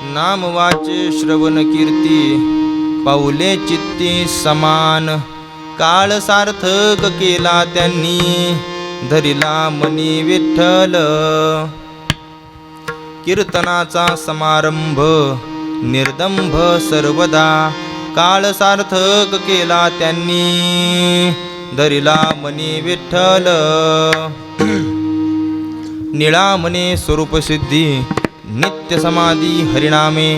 नाम वाचे श्रवण कीर्ती पाऊले चित्ती समान. काळ सार्थक केला त्यांनी धरिला मनी विठ्ठल. कीर्तनाचा समारंभ निर्दंभ सर्वदा. काळ सार्थक केला त्यांनी धरिला मनी विठ्ठल. निळामने स्वरूप सिद्धी नित्य समाधी हरिनामे.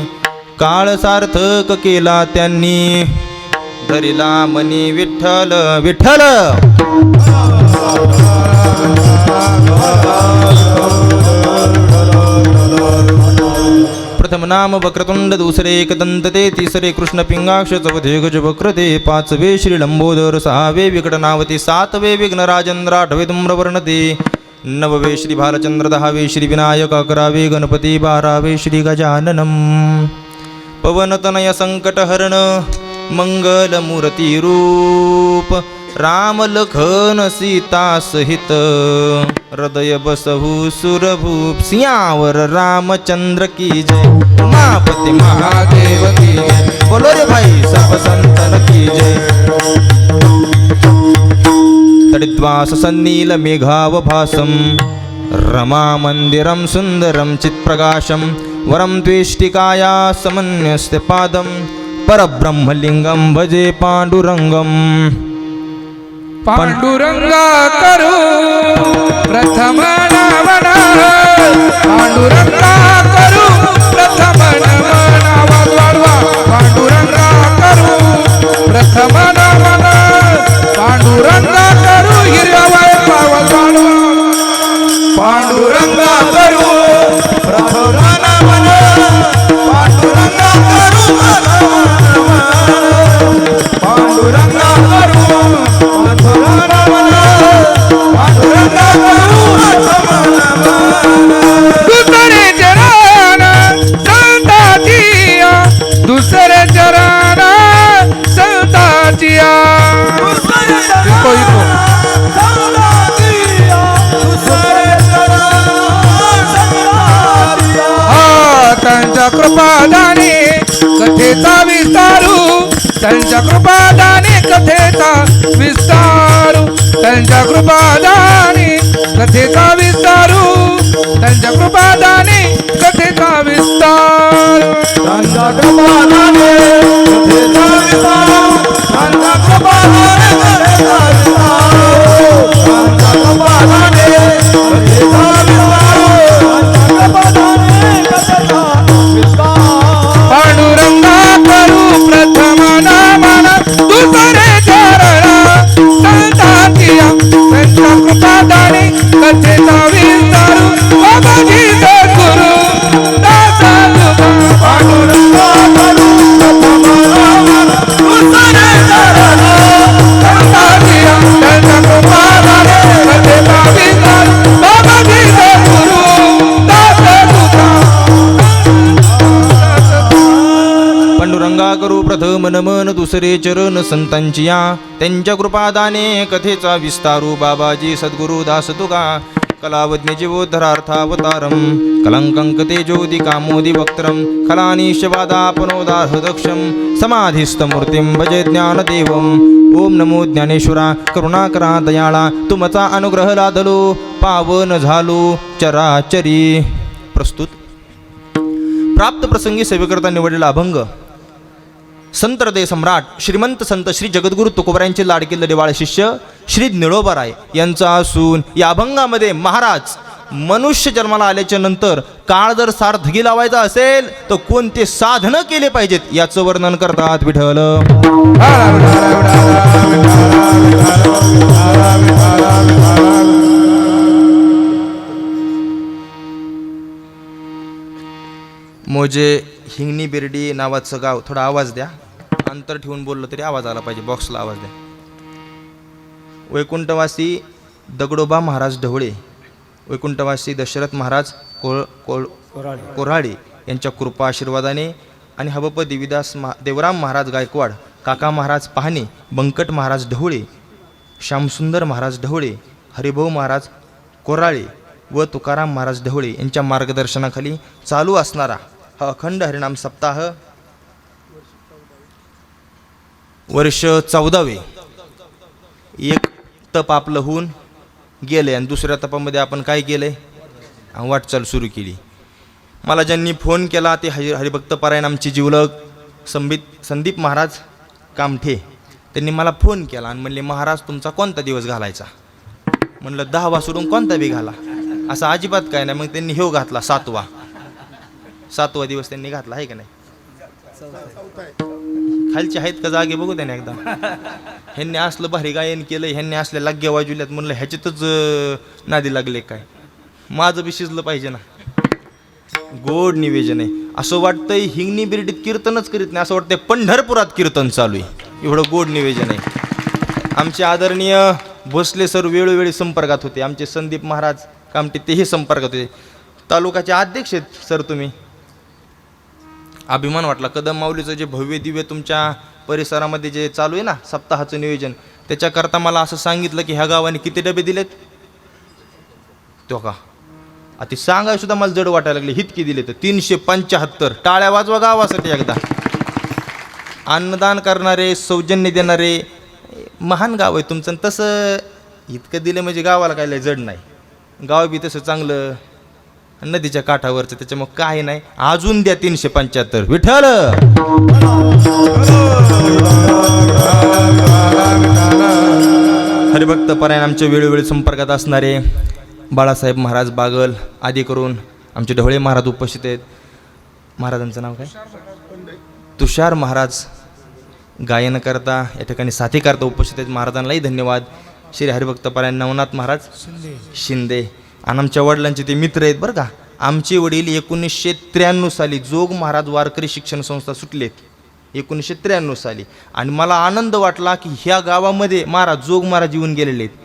काळ सार्थक केला त्यांनी धरिला मनी विठ्ठल. विठ्ठल प्रथम नाम वक्रतुंड, दुसरे एकदंत ते, तिसरे कृष्ण पिंगाक्ष, चौथे गज वक्रते, पाचवे श्री लंबोदर, सहावे विकटनावती, सातवे विघ्नराजेंद्र, आठवे धूम्रवर्णते, नववे श्री भालचंद्र, दहावे श्री विनायक, अकरावे गणपती, बारावे श्री गजाननम. पवनतनय संकटहरण मंगलमूर्ती रूप. राम लखन सीता सहित हृदय बसहु सुरभूप. सियावर रामचंद्र की जय, उमापति महादेव की जय. बोलो रे भाई सब संतन की जय. तडिद्वास सन्नील मेघावभासम रमा मंदिरम सुंदरम चित्प्रकाशम. वरम त्वेष्टिकाया समन्यस्य पादम परब्रह्मलिंगम भजे पांडुरंगम. पांडुरंगा करू प्रथम नमन. पांडुरंगा करू प्रथम नमन. आवाज वाढवा. पांडुरंगा करू प्रथम नमन. पांडुरंगा करू हिरव्या वाया आवाज वाढवा. पांडुरंगा करू प्रथम नमन. पांडुरंगा करू पांडुरंगा करू दुसरे चरण संताचिया. दुसरे चरण संताचिया. त्यांच्या कृपादाने कथेचा विस्तारू. त्यांच्या कृपादाने कथेचा विस्तारू. त्यांच्या कृपादाने कथेचा विस्तारू. त्यांच्या कृपादाने कथेचा विस्तारू. त्यांच्या कृपादाने कथेचा विस्तारू. त्यांच्या कृपादाने कथेचा विस्तारू. त्यांच्या कृपादाने कथेचा विस्तारू. त्यांच्या कृपादाने कथेचा विस्तारू. पांडुरंगा करू प्रथम नमन. दुसरे चरण संताचिया. त्यांच्या कृपादाने कथेचा विस्तारू. बाबाजी सद्गुरु दासा तुका. पांडुरंगा करू प्रथम नमन. दुसरे चरण संताचिया. त्यांच्या कृपादाने कथेचा विस्तारू. बाबाजी सद्गुरु दासा तुका. पांडुरंगा करू प्रथम नमन. दुसरे चरण संतांचिया. त्यांच्या कृपादाने कथेचा विस्तारू. बाबाजी सद्गुरु दास तुका. कलावज्ञ जीवोद्धरार्थावतारम कलंकंक तेजोदि कामोदि वक्त्रम. खलानिशवादापनोदाहृदक्षम समाधिस्थमूर्तिं भजे ज्ञानदेवम. ओम नमो ज्ञानेश्वरा करुणाकरा दयाळा. तुमचा अनुग्रह लादलो पावन झालो चराचरी. प्रस्तुत प्राप्त प्रसंगी सेवेकरता निवडलेला अभंग संत हृदय सम्राट श्रीमंत संत श्री जगद्गुरु तुकोबरायांचे लाडके लडेवाळ शिष्य श्री निळोबाराय यांचा असून या अभंगामध्ये महाराज मनुष्य जन्माला आल्याच्या नंतर काळ जर सार्थकी लावायचा असेल तर कोणते साधनं केले पाहिजेत याचं वर्णन करतात विठ्ठल. मोजे हिंगणी बिर्डी नावाचं गाव. थोडा आवाज द्या. अंतर ठेवून बोललं तरी आवाज आला पाहिजे. बॉक्सला आवाज द्या. वैकुंठवासी दगडोबा महाराज ढवळे, वैकुंठवासी दशरथ महाराज कोऱ्हाळे यांच्या कृपा आशीर्वादाने आणि हबप देवराम महाराज गायकवाड, काका महाराज पाहणे, बंकट महाराज ढवळे, श्यामसुंदर महाराज ढवळे, हरिभाऊ महाराज कोराळे व तुकाराम महाराज ढवळे यांच्या मार्गदर्शनाखाली चालू असणारा हा अखंड हरिनाम सप्ताह वर्ष 14वे. एक तप आपलं होऊन गेले आणि दुसऱ्या तपामध्ये आपण काय केलंय, वाटचाल सुरू केली. मला ज्यांनी फोन केला ते हरिभक्त पारायण आमचे जिवलग संदीप महाराज कामठे, त्यांनी मला फोन केला आणि म्हणले महाराज तुमचा कोणता दिवस घालायचा. म्हणलं 10वा सोडून कोणता बी घाला, असं अजिबात काय नाही. मग त्यांनी ह्यो घातला 7वा दिवस त्यांनी घातला आहे का नाही. खालचे आहेत का जागे बघू त्याने एकदा. ह्यांनी असलं भारी गायन केलं, ह्यांनी असल्या लाग्या वाजवल्यात, म्हणलं ह्याच्यातच नादी लागले काय. माझं बी शिजलं पाहिजे ना. गोड निवेदन आहे. असं वाटतंय हिंगणी बिर्डीत कीर्तनच करीत नाही, असं वाटतंय पंढरपुरात कीर्तन चालू आहे, एवढं गोड निवेदन आहे. आमचे आदरणीय भोसले सर वेळोवेळी संपर्कात होते. आमचे संदीप महाराज कामटे तेही संपर्कात होते. तालुक्याचे अध्यक्ष आहेत सर तुम्ही. अभिमान वाटला. कदम माऊलीचं जे भव्य दिव्य तुमच्या परिसरामध्ये जे चालू आहे ना सप्ताहाचं नियोजन, त्याच्याकरता मला असं सांगितलं की ह्या गावाने किती डबे दिलेत तो का. आता सांगाय सुद्धा मला जड वाटायला लागले. इतकी दिले तर 375. टाळ्या वाजवा गावासाठी एकदा. अन्नदान करणारे, सौजन्य देणारे महान गाव आहे तुमचं. तसं इतकं दिलं म्हणजे गावाला काय लय जड नाही. गाव बी तसं चांगलं नदीच्या काठावरचं, त्याच्यामुळे काय नाही. अजून द्या 375. विठ्ठल हरिभक्त पारायण आमच्या वेळोवेळी संपर्कात असणारे बाळासाहेब महाराज बागल आदी करून आमचे ढवळे महाराज उपस्थित आहेत. महाराजांचं नाव काय, तुषार महाराज गायन करता या ठिकाणी साथी करता उपस्थित आहेत. महाराजांनाही धन्यवाद. श्री हरिभक्त पारायण नवनाथ महाराज शिंदे आणि आमच्या वडिलांचे ते मित्र आहेत बरं का. आमचे वडील 1993 साली जोग महाराज वारकरी शिक्षण संस्था सुटलेत 1993 साली. आणि मला आनंद वाटला की ह्या गावामध्ये महाराज जोग महाराज येऊन गेलेले आहेत.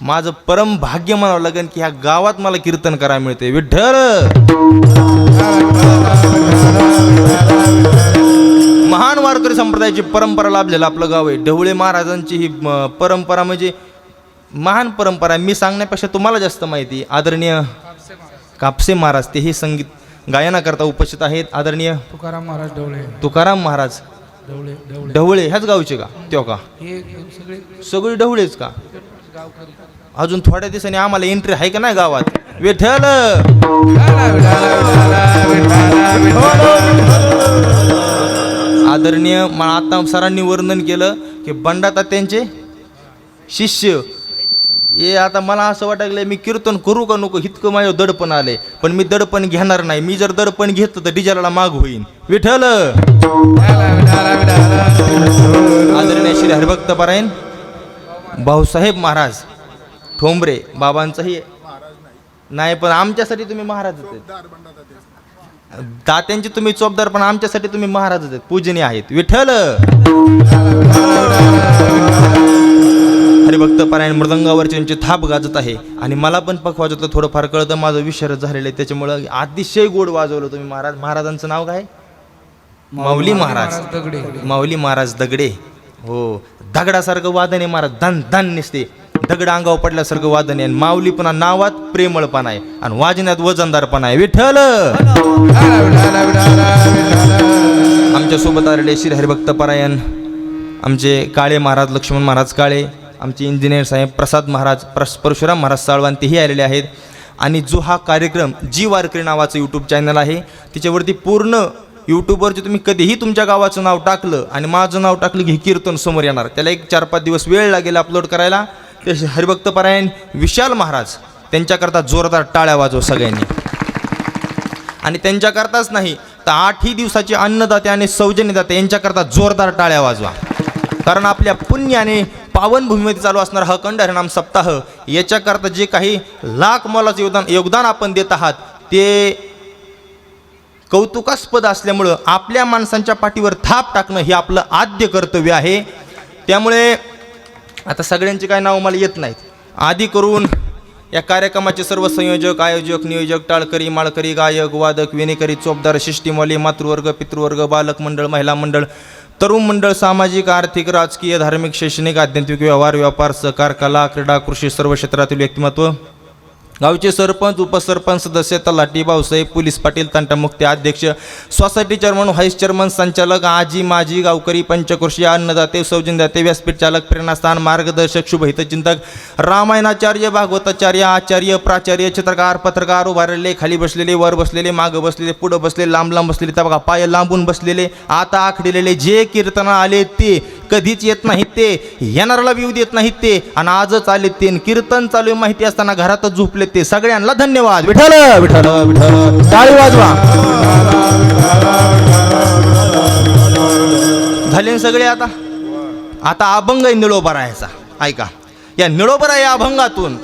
माझं परम भाग्य म्हणावं लागेल की ह्या गावात मला कीर्तन करायला मिळते. विठ्ठल महान वारकरी संप्रदायाची परंपरा लाभलेलं आपलं गाव आहे. ढवळे महाराजांची ही परंपरा म्हणजे महान परंपरा. मी सांगण्यापेक्षा तुम्हाला जास्त माहिती. आदरणीय कापसे महाराज तेही संगीत गायनाकरता उपस्थित आहेत. आदरणीय तुकाराम महाराज ढवळे, तुकाराम महाराज ढवळे ह्याच गावचे का त्यो का, सगळे ढवळेच का. अजून थोड्या दिवसांनी आम्हाला एंट्री आहे का नाही गावात. विठ्ठल आदरणीय मला आता सरांनी वर्णन केलं की बंडाता त्यांचे शिष्य. हे आता मला असं वाटायला मी कीर्तन करू का नको इतकं माझं दडपण आले. पण मी दडपण घेणार नाही. मी जर दडपण घेतलं तर डिजाला माग होईन. विठ्ठल आदरणीय श्री हरिभक्त पारायण भाऊसाहेब महाराज ठोंबरे बाबांचंही नाही, पण आमच्यासाठी तुम्ही महाराजच आहेत. तात्यांची तुम्ही चोपदार, पण आमच्यासाठी तुम्ही महाराजच आहेत, पूजनीय आहेत. विठ्ठल हरिभक्त पारायण मृदंगावरची त्यांची थाप गाजत आहे. आणि मला पण पखवाजतलं थोडंफार कळतं. माझं विसर झालेलं आहे, त्याच्यामुळं अतिशय गोड वाजवलं तुम्ही महाराज. महाराजांचं नाव काय, माऊली महाराज, माऊली महाराज दगडे. हो, दगडासारखं वादन आहे महाराज. धन धन निसते दगड अंगावर पडल्यासारखं वादन आहे. आणि माऊली पुन्हा नावात प्रेमळपणा आहे आणि वाजण्यात वजनदारपणा आहे. विठ्ठल आमच्या सोबत आलेले श्री हरिभक्त पारायण आमचे काळे महाराज लक्ष्मण महाराज काळे, आमचे इंजिनियर साहेब प्रसाद महाराज परशुराम महाराज साळवान तेही आलेले आहेत. आणि जो हा कार्यक्रम जी वारकरी नावाचं यूट्यूब चॅनल आहे त्याच्यावरती पूर्ण यूट्यूबवरती तुम्ही कधीही तुमच्या गावाचं नाव टाकलं आणि माझं नाव टाकलं की हे कीर्तन समोर येणार. त्याला 1-4-5 दिवस वेळ लागेल अपलोड करायला. ते हरिभक्त पारायण विशाल महाराज त्यांच्याकरता जोरदार टाळ्या वाजव सगळ्यांनी. आणि त्यांच्याकरताच नाही तर 8ही दिवसाचे अन्नदाते आणि सौजन्यदाते यांच्याकरता जोरदार टाळ्या वाजवा. कारण आपल्या पुण्य आणि पावनभूमीमध्ये चालू असणारा हा अखंड हरिनाम सप्ताह याच्याकरता जे काही लाख मोलाचं योगदान आपण देत आहात ते कौतुकास्पद असल्यामुळं आपल्या माणसांच्या पाठीवर थाप टाकणं हे आपलं आद्य कर्तव्य आहे. त्यामुळे आता सगळ्यांचे काय नाव मला येत नाहीत. आधी करून या कार्यक्रमाचे सर्व संयोजक, आयोजक, नियोजक, टाळकरी, माळकरी, गायक, वादक, विणेकरी, चोपदार, शिष्टीमौली, मातृवर्ग, पितृवर्ग, बालक मंडळ, महिला मंडळ, तरुण मंडळ, सामाजिक, आर्थिक, राजकीय, धार्मिक, शैक्षणिक, आध्यात्मिक, व्यवहार, व्यापार, सहकार, कला, क्रीडा, कृषी सर्व क्षेत्रातील व्यक्तिमत्व गावचे सरपंच, उपसरपंच, सदस्य, तलाठी, भाऊसाहेब, पोलीस पाटील, तंटामुक्ती अध्यक्ष, सोसायटी चेअरमन, व्हाईस चेअरमन, संचालक, आजी माजी, गावकरी, पंचकृषी, अन्नदाते, सौजन्यदाते, व्यासपीठ चालक, प्रेरणास्थान, मार्गदर्शक, शुभहितचिंतक, रामायणाचार्य, भागवताचार्य, आचार्य, प्राचार्य, चित्रकार, पत्रकार, उभारलेले, खाली बसलेले, वर बसलेले, मागं बसलेले, पुढं बसलेले, लांब लांब बसलेले, त्या बघा पाय लांबून बसलेले, आता आखडिलेले, जे कीर्तन आले ते कधीच येत नाहीत, ते येणाऱ्याला येऊ देत नाहीत ते, आणि आजच आले ते, कीर्तन चालू आहे माहिती असताना घरातच झोपले ते, सगळ्यांना धन्यवाद. विठ्ठल विठ्ठल विठ्ठल, टाळी वाजवा. झाले सगळे. आता अभंग आहे निळोबरायाचा. ऐका, या निळोबरा या अभंगातून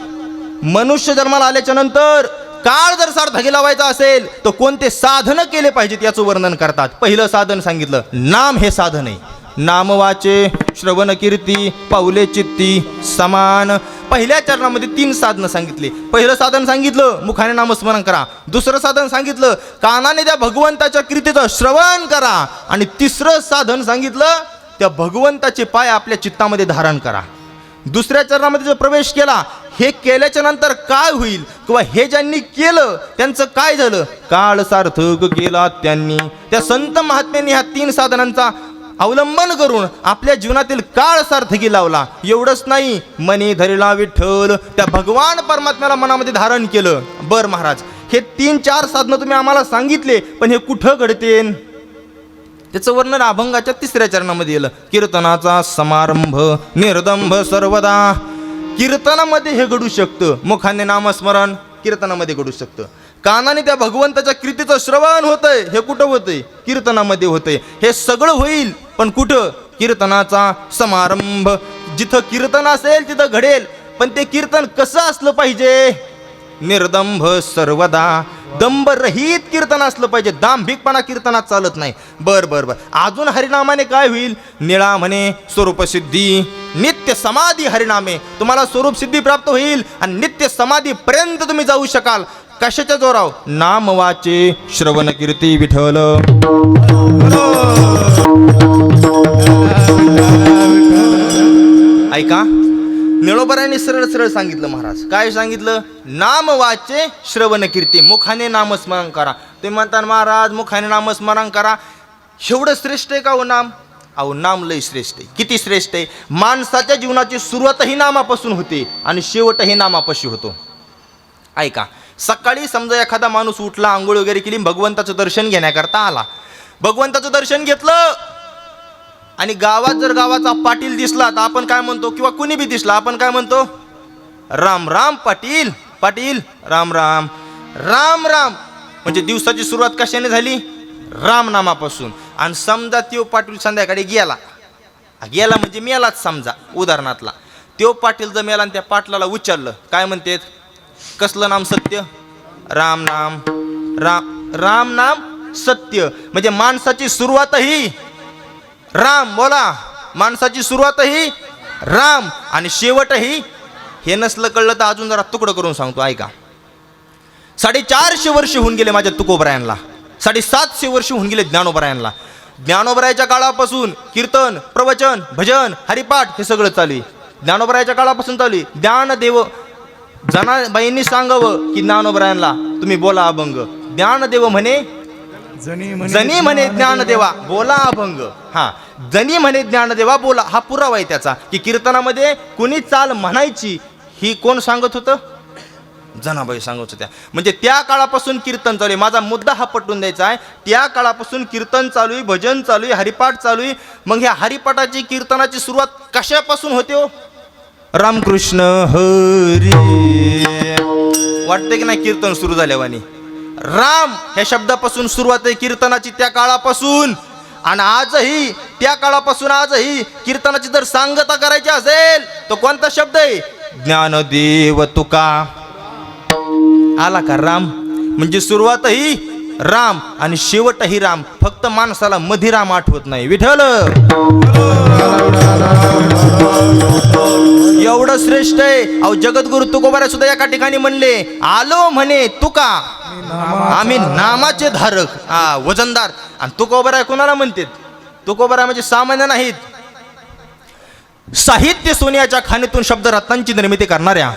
मनुष्य जन्माला आल्याच्या नंतर काळ जर सार्थकी लावायचा असेल तर कोणते साधन केले पाहिजेत याचं वर्णन करतात. पहिलं साधन सांगितलं, नाम हे साधन आहे. नाम वाचे श्रवण कीर्ती पाऊले चित्ती समान. पहिल्या चरणामध्ये 3 साधनं सांगितली. पहिलं साधन सांगितलं मुखाने नामस्मरण करा. दुसरं साधन सांगितलं कानाने त्या भगवंताच्या कीर्तीचं श्रवण करा. आणि तिसरं साधन सांगितलं त्या भगवंताचे पाय आपल्या चित्तामध्ये धारण करा. दुसऱ्या चरणामध्ये जर प्रवेश केला, हे केल्याच्या नंतर काय होईल किंवा हे ज्यांनी केलं त्यांचं काय झालं, काळ सार्थक केला त्यांनी. त्या संत महात्म्यांनी ह्या 3 साधनांचा अवलंबन करून आपल्या जीवनातील काळ सार्थकी लावला. एवढंच नाही, मनी धरिला विठ्ठल, त्या भगवान परमात्म्याला मनामध्ये धारण केलं. बर महाराज, हे 3-4 साधनं तुम्ही आम्हाला सांगितले, पण हे कुठं घडतेन? त्याचं वर्णन अभंगाच्या 3ऱ्या चरणामध्ये येलं. कीर्तनाचा समारंभ निर्दंभ सर्वदा. कीर्तनामध्ये हे घडू शकतं. मुखाने नामस्मरण कीर्तनामध्ये घडू शकतं. कानाने त्या भगवंताच्या कीर्तीचं श्रवण होतंय, हे कुठं होतंय? कीर्तनामध्ये होतंय. हे सगळं होईल पण कुठं? कीर्तनाचा समारंभ. जिथं कीर्तन असेल तिथं घडेल, पण ते कीर्तन कसं असलं पाहिजे? निर्दंभ सर्वदा. दंभरहित कीर्तन असलं पाहिजे. दांभिकपणा कीर्तनात चालत नाही. बर बर बर. अजून हरिनामाने काय होईल? निळा म्हणे स्वरूप सिद्धी. नित्य समाधी हरिनामे तुम्हाला स्वरूप सिद्धी प्राप्त होईल आणि नित्य समाधी पर्यंत तुम्ही जाऊ शकाल. कशाच्या जोराव? नाम वाचे श्रवण कीर्ती विठ्ठल. ऐका, निळोबराने सरळ सरळ सांगितलं महाराज. काय सांगितलं? नाम वाचे श्रवण कीर्ती. मुखाने नामस्मरण करा. तुम्ही म्हणता महाराज मुखाने नामस्मरण करा, एवढं श्रेष्ठ आहे का हो नाम? अहो नाम लय श्रेष्ठ आहे. किती श्रेष्ठ आहे? माणसाच्या जीवनाची सुरुवातही नामापासून होते आणि शेवटही नामापाशी होतो. ऐका, सकाळी समजा एखादा माणूस उठला, आंघोळ वगैरे केली, भगवंताचं दर्शन घेण्याकरता आला. भगवंताचं दर्शन घेतलं आणि गावात जर गावाचा पाटील दिसला तर आपण काय म्हणतो? किंवा कुणी बी दिसला आपण काय म्हणतो? राम राम पाटील. पाटील राम राम. राम राम म्हणजे दिवसाची सुरुवात कशाने झाली? राम नामापासून. आणि समजा त्यो पाटील संध्याकाळी गेला म्हणजे मेलाच समजा. उदाहरणातला त्यो पाटील जर मेला आणि त्या पाटलाला उच्चारलं, काय म्हणते? कसलं नाम सत्य? राम नाम. राम नाम सत्य. म्हणजे माणसाची सुरुवातही राम. बोला, माणसाची सुरुवातही राम आणि शेवटही. हे नसलं कळलं तर अजून जरा तुकडं करून सांगतो. ऐका, 450 वर्ष होऊन गेले माझ्या तुकोबरायांना. 750 वर्ष होऊन गेले ज्ञानोबरायांना. ज्ञानोबरायाच्या काळापासून कीर्तन, प्रवचन, भजन, हरिपाठ हे सगळं चालू आहे. ज्ञानोबरायाच्या काळापासून चालू आहे. ज्ञानदेव जनाबाईंनी सांगावं की ज्ञानोबरायांना तुम्ही बोला अभंग. ज्ञानदेव म्हणे जनी म्हणे ज्ञानदेवा बोला अभंग. हा, जनी म्हणे ज्ञानदेवा बोला, हा पुरावा आहे त्याचा की कीर्तनामध्ये कुणी चाल म्हणायची ही कोण सांगत होतं? जनाबाई सांगत होत्या. म्हणजे त्या काळापासून कीर्तन चालू आहे. माझा मुद्दा हा पटवून द्यायचा आहे. त्या काळापासून कीर्तन चालू आहे, भजन चालू आहे, हरिपाठ चालू आहे. मग ह्या हरिपाठाची कीर्तनाची सुरुवात कशापासून होते हो? रामकृष्ण हरी. वाटते की नाही कीर्तन सुरू झाल्यावानी? राम ह्या शब्दापासून सुरुवात आहे कीर्तनाची, त्या काळापासून. आणि आजही त्या काळापासून आजही कीर्तनाची जर सांगता करायची असेल तर कोणता शब्द आहे? ज्ञानदेव तुका. आला का? राम म्हणजे सुरुवातही राम आणि शेवटही राम. फक्त माणसाला मधिराम आठवत नाही. विठ्ठल एवढं श्रेष्ठ आहे. अहो जगद्गुरु तुकोबारा सुद्धा एका ठिकाणी म्हणले, आलो म्हणे तुका आम्ही नामाचे धारक. वजनदार. आणि तुकोबारा कोणाला म्हणतात? तुकोबारा म्हणजे सामान्य नाहीत. साहित्य सोन्याच्या खाणीतून शब्दरत्नांची निर्मिती करणाऱ्या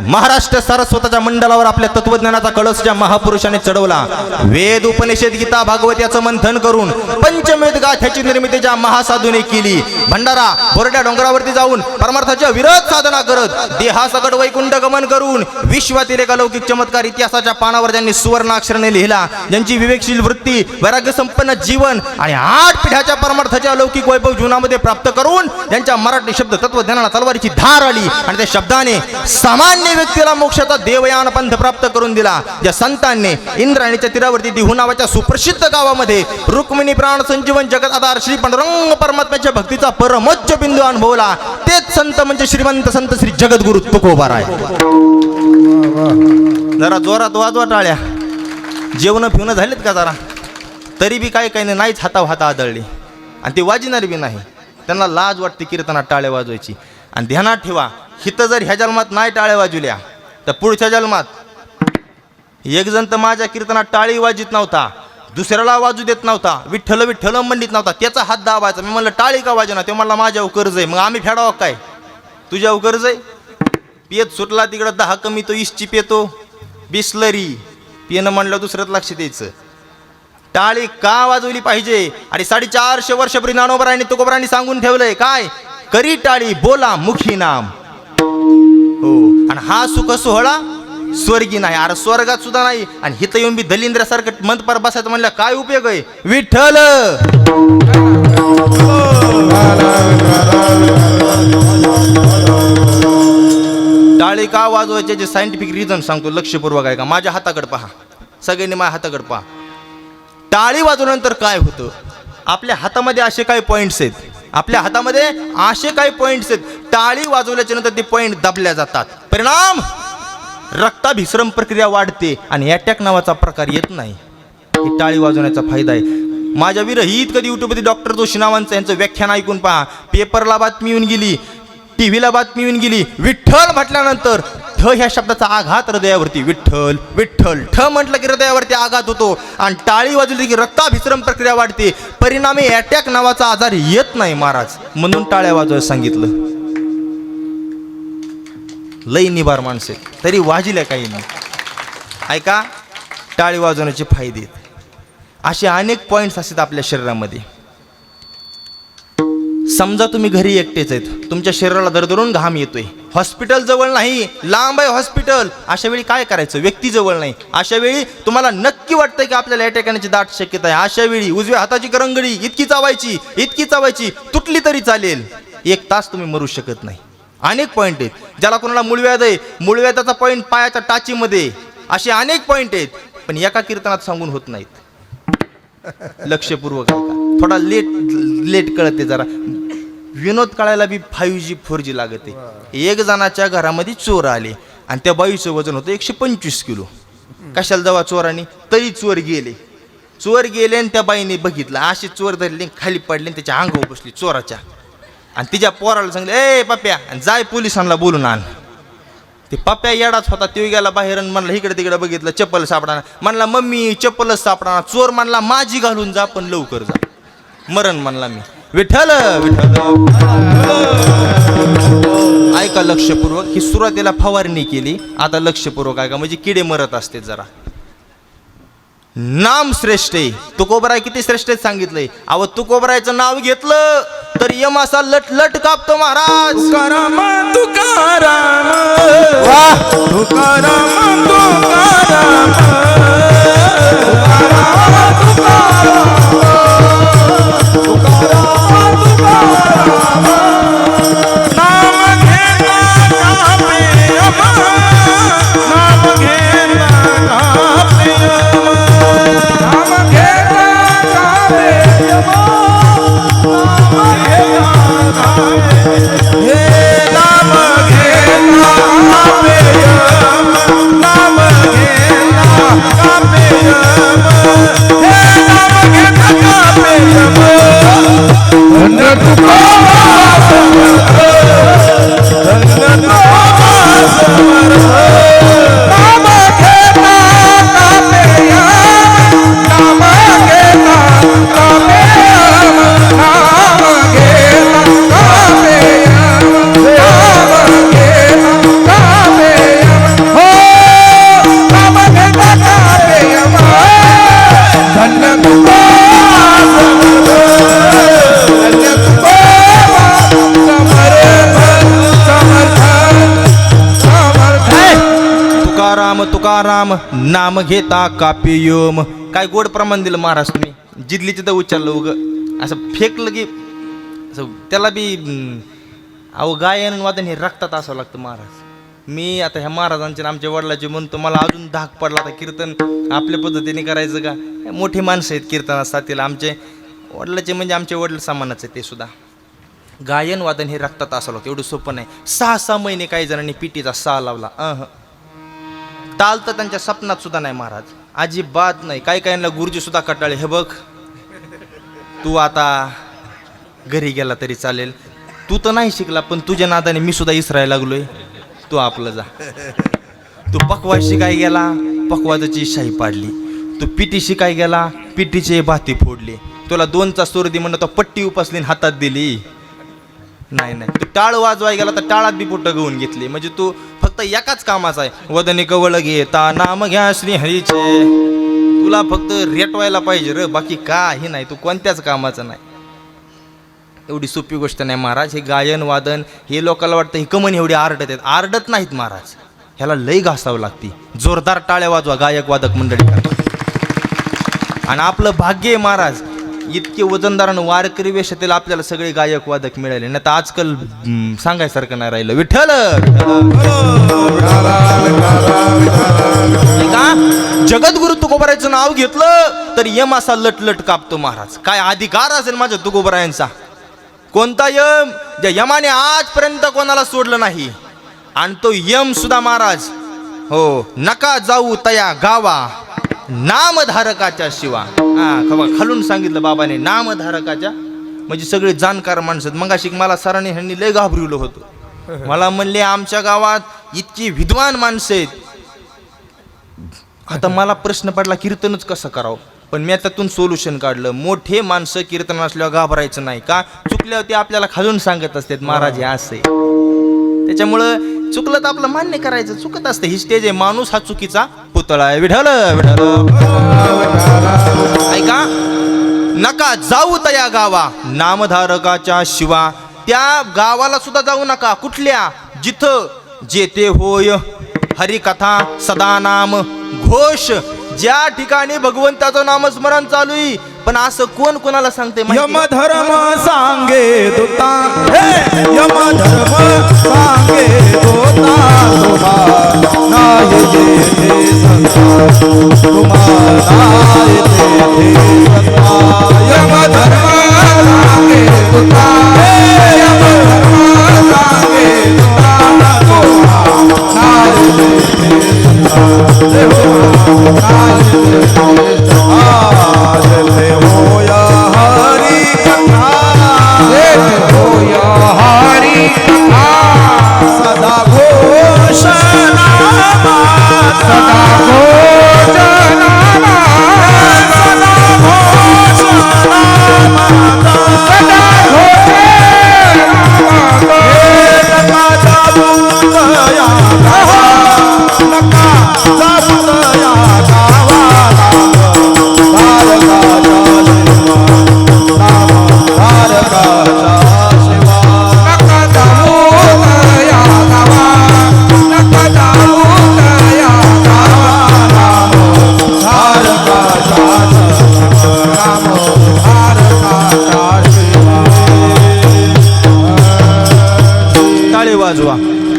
महाराष्ट्र सारस्वताच्या मंडलावर आपल्या तत्वज्ञानाचा कळस ज्या महापुरुषाने चढवला, वेद उपनिषद गीता भागवत याचं मंथन करून पंचमेध गाथ्याची निर्मिती ज्या महासाधूने केली, भंडारा बोरड्या डोंगरावरती जाऊन परमार्थाच्या विरत साधना करत देहासकट वैकुंठ गमन करून विश्वातील एक अलौकिक चमत्कार इतिहासाच्या पानावर ज्यांनी सुवर्णाक्षराने लिहिला, ज्यांची विवेकशील वृत्ती, वैराग्य संपन्न जीवन आणि 8 पिढ्याच्या परमार्थाचे अलौकिक वैभव जीवनामध्ये प्राप्त करून ज्यांच्या मराठी शब्द तत्वज्ञानाला तलवारीची धार आली आणि त्या शब्दाने सामान्य व्यक्तीला मोक्षाचा देवयान पंथ प्राप्त करून दिला, ज्या संतांनी इंद्रायणीच्या तीरावरती दिहू नावाच्या सुप्रसिद्ध गावामध्ये रुक्मिणी प्राण संजीवन जगत आधार श्री पांडुरंग परमात्म्याच्या भक्तीचा परमोच्च बिंदू अनुभवला, तेच संत म्हणजे श्रीमंत संत श्री जगद्गुरु तुकोबाराय. जरा जोरात वाजवा टाळ्या. जेवण पिवणं झालेत का जरा? तरी बी काय काही नाहीच हाताव हाता आदळली आणि ते वाजणार बी नाही. त्यांना लाज वाटते कीर्तनात टाळ्या वाजवायची. आणि ध्यानात ठेवा, हिथं जर ह्या जन्मात नाही टाळ्या वाजवल्या तर पुढच्या जन्मात एक जण तर माझ्या कीर्तनात टाळी वाजित नव्हता, दुसऱ्याला वाजू देत नव्हता, विठ्ठल विठ्ठल म्हणत नव्हता, त्याचा हात दाबायचा. मी म्हणलं टाळी का वाजना? ते म्हणला माझ्यावर कर्ज आहे. मग आम्ही फेडावं काय? तुझ्यावर कर्ज आहे? पियत सुटला तिकडं 10 कमी तो 20ची पेतो, बिस्लरी पिणं म्हणलं दुसऱ्यात लक्ष द्यायचं. टाळी का वाजवली पाहिजे? आणि 450 वर्षापूर्वी ज्ञानोबरायांनी तुकोबरायांनी सांगून ठेवलंय काय? करी टाळी बोला मुखी नाम. हो, आणि हा सुख सोहळा स्वर्गी नाही. अरे स्वर्गात सुद्धा नाही. आणि हिथं येऊन बी दलिंद्रासारखं मंद पर बसायचं म्हणलं काय उपयोग आहे? विठ्ठल टाळी का वाजवायचे जे सायंटिफिक रिझन सांगतो, लक्षपूर्वक आहे का? माझ्या हाताकडे पहा, सगळ्यांनी माझ्या हाताकडे पहा. टाळी वाजवल्यानंतर काय होतं? आपल्या हातामध्ये असे काही पॉइंट्स आहेत, आपल्या हातामध्ये असे काही पॉइंट्स आहेत, टाळी वाजवल्याच्या नंतर ते पॉइंट दाबल्या जातात. परिणाम रक्ताभिसरण प्रक्रिया वाढते आणि अटॅक नावाचा प्रकार येत नाही. ही टाळी वाजवण्याचा फायदा आहे. माझ्या विरहित कधी युट्यूबमध्ये डॉक्टर जोशी नावांचं यांचं व्याख्यान ऐकून पहा. पेपरला बातमी येऊन गेली, टीव्हीला बातमी येऊन गेली. विठ्ठल म्हटल्यानंतर ठ ह्या शब्दाचा आघात हृदयावरती, विठ्ठल विठ्ठल ठ म्हटलं की हृदयावरती आघात होतो आणि टाळी वाजवली की रक्ताभिसरण प्रक्रिया वाढते. परिणामी अटॅक नावाचा आजार येत नाही महाराज. म्हणून टाळ्या वाजवायला सांगितलं. लई निभार माणसे तरी वाजल्या काही नाही. ऐका, टाळी वाजवण्याचे फायदे असे अनेक पॉइंट्स असतात आपल्या शरीरामध्ये. समजा तुम्ही घरी एकटेच आहेत, तुमच्या शरीराला दरदरून घाम येतोय, हॉस्पिटल जवळ नाही, लांब आहे हॉस्पिटल, अशा वेळी काय करायचं? व्यक्ती जवळ नाही. अशा वेळी तुम्हाला नक्की वाटतंय की आपल्याला अटॅक येण्याची दाट शक्यता आहे. अशा वेळी उजव्या हाताची करंगडी इतकी चावायची तुटली तरी चालेल. 1 तास तुम्ही मरू शकत नाही. अनेक पॉईंट आहेत. ज्याला कोणाला मूळव्याध आहे, मूळव्याधाचा पॉईंट पायाच्या टाचीमध्ये, असे अनेक पॉईंट आहेत. पण एका कीर्तनात सांगून होत नाहीत. लक्षपूर्वक ऐका. थोडा लेट कळते जरा. विनोद कळायला बी 5G 4G लागते. एक जणाच्या घरामध्ये चोर आले आणि त्या बाईचं वजन होतं 125 किलो. कशाला जावा चोरांनी? तरी चोर गेले आणि त्या बाईने बघितलं, अशी चोर धरली, खाली पडले आणि त्याच्या अंगावर बसली चोराच्या. आणि तिच्या पोराला सांगितलं, ए पप्प्या, जाय पोलिसांना बोलून आण. ते पप्प्या येडाच होता. तो गेला बाहेर आणि म्हणला इकडे तिकडे बघितलं, चप्पल सापडाना. म्हणला मम्मी चप्पलच सापडाना. चोर म्हणला माझी घालून जा, पण लवकर जा. मरण म्हणला मी. विठ्ठल विठ्ठल. ऐका लक्षपूर्वक. ही सुरुवातीला फवारणी केली, आता लक्षपूर्वक ऐका, म्हणजे किडे मरत असते जरा. नाम श्रेष्ठ आहे. तुकोबराय किती श्रेष्ठ आहे सांगितलंय. अहो तुकोबरायचं नाव घेतलं तर यम असा लट कापतो महाराज. तुकाराम तुकाराम वाह. तुकाराम तुकाराम तुकाराम नाम घेता कापियोम. काय गोड प्रमाण दिलं महाराज तुम्ही. जिथली तिथं उच्चारलं उग असं फेकलं की असं त्याला बी अहो गायन आणि वादन हे रक्तात असावं लागतं महाराज. मी आता ह्या महाराजांचे आमच्या वडिलाचे म्हणतो मला अजून धाक पडला. आता कीर्तन आपल्या पद्धतीने करायचं का. मोठे माणसं आहेत कीर्तनात साथीला. आमचे वडिलाचे म्हणजे आमचे वडील समानच आहे ते सुद्धा. गायन वादन हे रक्तात असावं लागतं. एवढं सोपं नाही. 6 महिने काही जणांनी पिटीचा 6 लावला. ताल तर त्यांच्या स्वप्नात सुद्धा नाही महाराज. अजिबात नाही. काही काहींना गुरुजी सुद्धा कटाळे. हे बघ तू आता घरी गेला तरी चालेल. तू तर नाही शिकला पण तुझ्या नादाने मी सुद्धा इसरायला लागलोय. तू आपलं जा. तू पकवाज शिकाय गेला पकवाजाची शाही पाडली. तू पिटी शिकाय गेला पिटीचे भाती फोडली. तुला 2चा सूर दे म्हणलं तो पट्टी उपसली हातात दिली. नाही नाही तू टाळ वाजवाय गेला तर टाळात बी पोट गवून घेतली. म्हणजे तू फक्त एकाच कामाचा आहे. वदनी कवळ घेता नाम घ्या श्री हरीचे. तुला फक्त रेटवायला पाहिजे र. बाकी काही नाही. तू कोणत्याच कामाचं नाही. एवढी सोपी गोष्ट नाही महाराज. हे गायन वादन हे लोकांना वाटतं हे कमन एवढी आरडत आहेत. आरडत नाहीत महाराज. ह्याला लई घासावं लागते. जोरदार टाळ्या वाजवा गायक वादक मंडळी करा. आणि आपलं भाग्य आहे महाराज इतके वजनदार आणि वारकरी वेशातील आपल्याला सगळे गायक वादक मिळाले. नाही तर आजकाल सांगायसारखं नाही राहिलं. विठ्ठल जगद्गुरु तुकोबरायचं नाव घेतलं तर यम असा लटलट कापतो महाराज. काय अधिकार असेल माझ्या तुकोबरायांचा. कोणता यम ज्या यमाने आजपर्यंत कोणाला सोडलं नाही. आणि तो यम सुद्धा महाराज हो नका जाऊ तया गावा नामधारकाच्या शिवा. खालून सांगितलं बाबाने नामधारकाच्या. म्हणजे सगळे जाणकार माणसं. मग अशी मला सरांनी ह्यांनी लय घाबरवलं होतं. मला म्हणले आमच्या गावात इतकी विद्वान माणसं आहेत. आता मला प्रश्न पडला कीर्तनच कसं करावं. पण मी त्यातून सोल्युशन काढलं. मोठे माणसं कीर्तन असल्यावर घाबरायचं नाही. का चुकल्यावर ते आपल्याला खालून सांगत असतात महाराज हे असं आहे. त्याच्यामुळं चुकलं तर आपलं मान्य करायचं. चुकत असतं. ही स्टेज आहे. माणूस हा चुकीचा पुतळा आहे. विठ्ठल विठ्ठल ऐका नका जाऊ तया गावा नामधारकाच्या शिवा. त्या गावाला सुद्धा जाऊ नका. कुठल्या जिथं जेथे होय हरिकथा सदा नाम घोष. ज्या ठिकाणी भगवंताचं नामस्मरण चालू आहे. पण असं कोण कोणाला सांगते. यमधर्म सांगे दुता यमधर्म सांगे दुता नाही जेथे यमधर्म सांगे दुता यमधर्म सांगे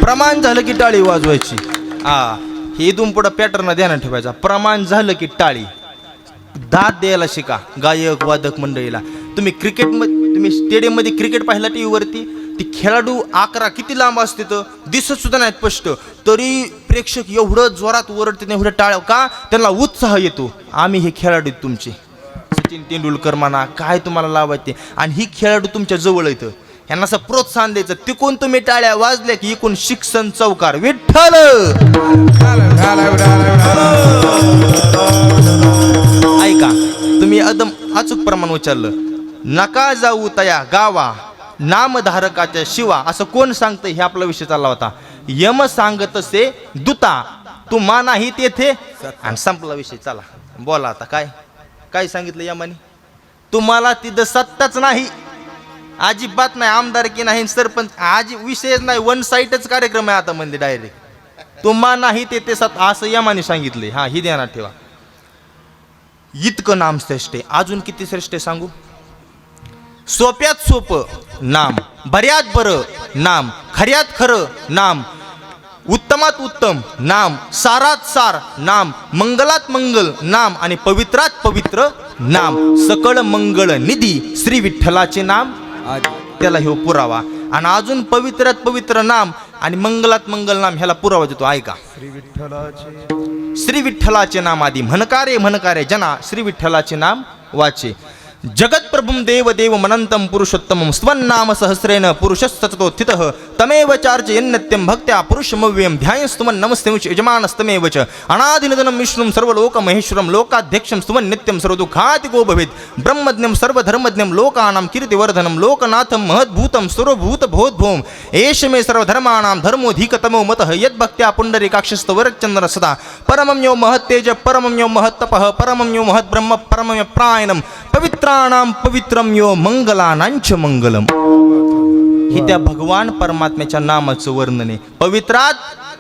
प्रमाण झालं की टाळी वाजवायची. हे इथून पुढं पॅटर्न ध्यानात ठेवायचा. प्रमाण झालं की टाळी. दाद द्यायला शिका गायक वादक मंडळीला. तुम्ही तुम्ही स्टेडियम मध्ये क्रिकेट पाहिला टी व्हीवरती. ती खेळाडू 11 किती लांब असते तर दिसत सुद्धा नाहीत स्पष्ट. तरी प्रेक्षक एवढं जोरात ओरडते एवढ्या टाळ्या. का त्यांना उत्साह येतो. आम्ही हे खेळाडू तुमचे सचिन तेंडुलकर म्हणा काय तुम्हाला लावायचे. आणि ही खेळाडू तुमच्या जवळ येतं. यांना असं प्रोत्साहन द्यायचं. तिकून तुम्ही टाळ्या वाजल्या की इकून शिक्षण चौकार. विठ्ठल ऐका तुम्ही एकदम अचूक प्रमाण उच्चारलं. नका जाऊ तया गावा नामधारकाच्या शिवा. असं कोण सांगतं. हे आपला विषय चालला होता. यम सांगत से दुता तू मा नाही तेथे. आणि संपला विषय. चला बोला आता. काय काय सांगितलं यमाने. तुम्हाला तिथं सत्ताच नाही. अजिबात नाही. आमदारकी नाही सरपंच आज विषयच नाही. वन साईडच कार्यक्रम आहे आता म्हणजे डायरेक्ट. तुम्हा नाही ते सत असं यमाने सांगितले. हा ही ध्यानात ठेवा. इतकं नाम श्रेष्ठ आहे. अजून किती श्रेष्ठ आहे सांगू? सोप्यात सोपं नाम, बऱ्यात बरं नाम, खऱ्यात खरं नाम, उत्तमात उत्तम नाम, सारात सार नाम, मंगलात मंगल नाम आणि पवित्रात पवित्र नाम, सकळ मंगळ निधी श्री विठ्ठलाचे नाम. त्याला ह्यो पुरावा. आणि अजून पवित्रात पवित्र नाम आणि मंगलात मंगल नाम ह्याला पुरावा देतो. ऐका. श्री विठ्ठलाचे नाम आधी म्हणकारे जना श्री विठ्ठलाचे नाम वाचे. जगत्प्रभुं देव देव मनंतम पुरुषोत्तमं स्वन्नाम सहस्रेण पुरुषस्ततो स्थितः तमेव चार्जयन्नित्यं भक्त्या पुरुषमव्ययं ध्यायस्तुमन् नमस्तेमुच यजमानस्तमेव च अनादिनिधनं विष्णुं सर्वलोकमहेश्वरं लोकाध्यक्षं स्तुमन् नित्यं सर्वदुःखातिको भवेत् ब्रह्मज्ञं सर्वधर्मज्ञं लोकानां कीर्तिवर्धनं लोकनाथं महद्भूतं सर्वभूतभोद्भूम् एष मे सर्वधर्माणां धर्मोऽधिकतमो मतः यद्भक्त्या पुण्डरीकाक्षस्तवरचन्द्र सदा परमं यो महत्तेज परमं यो महत्तपः परमं यो महद्ब्रह्म परमं यो प्रायणं पवित्राणाम पवित्रम यो मंगलानांच मंगलम. ही त्या भगवान परमात्म्याच्या नामाचं वर्णन आहे. पवित्रात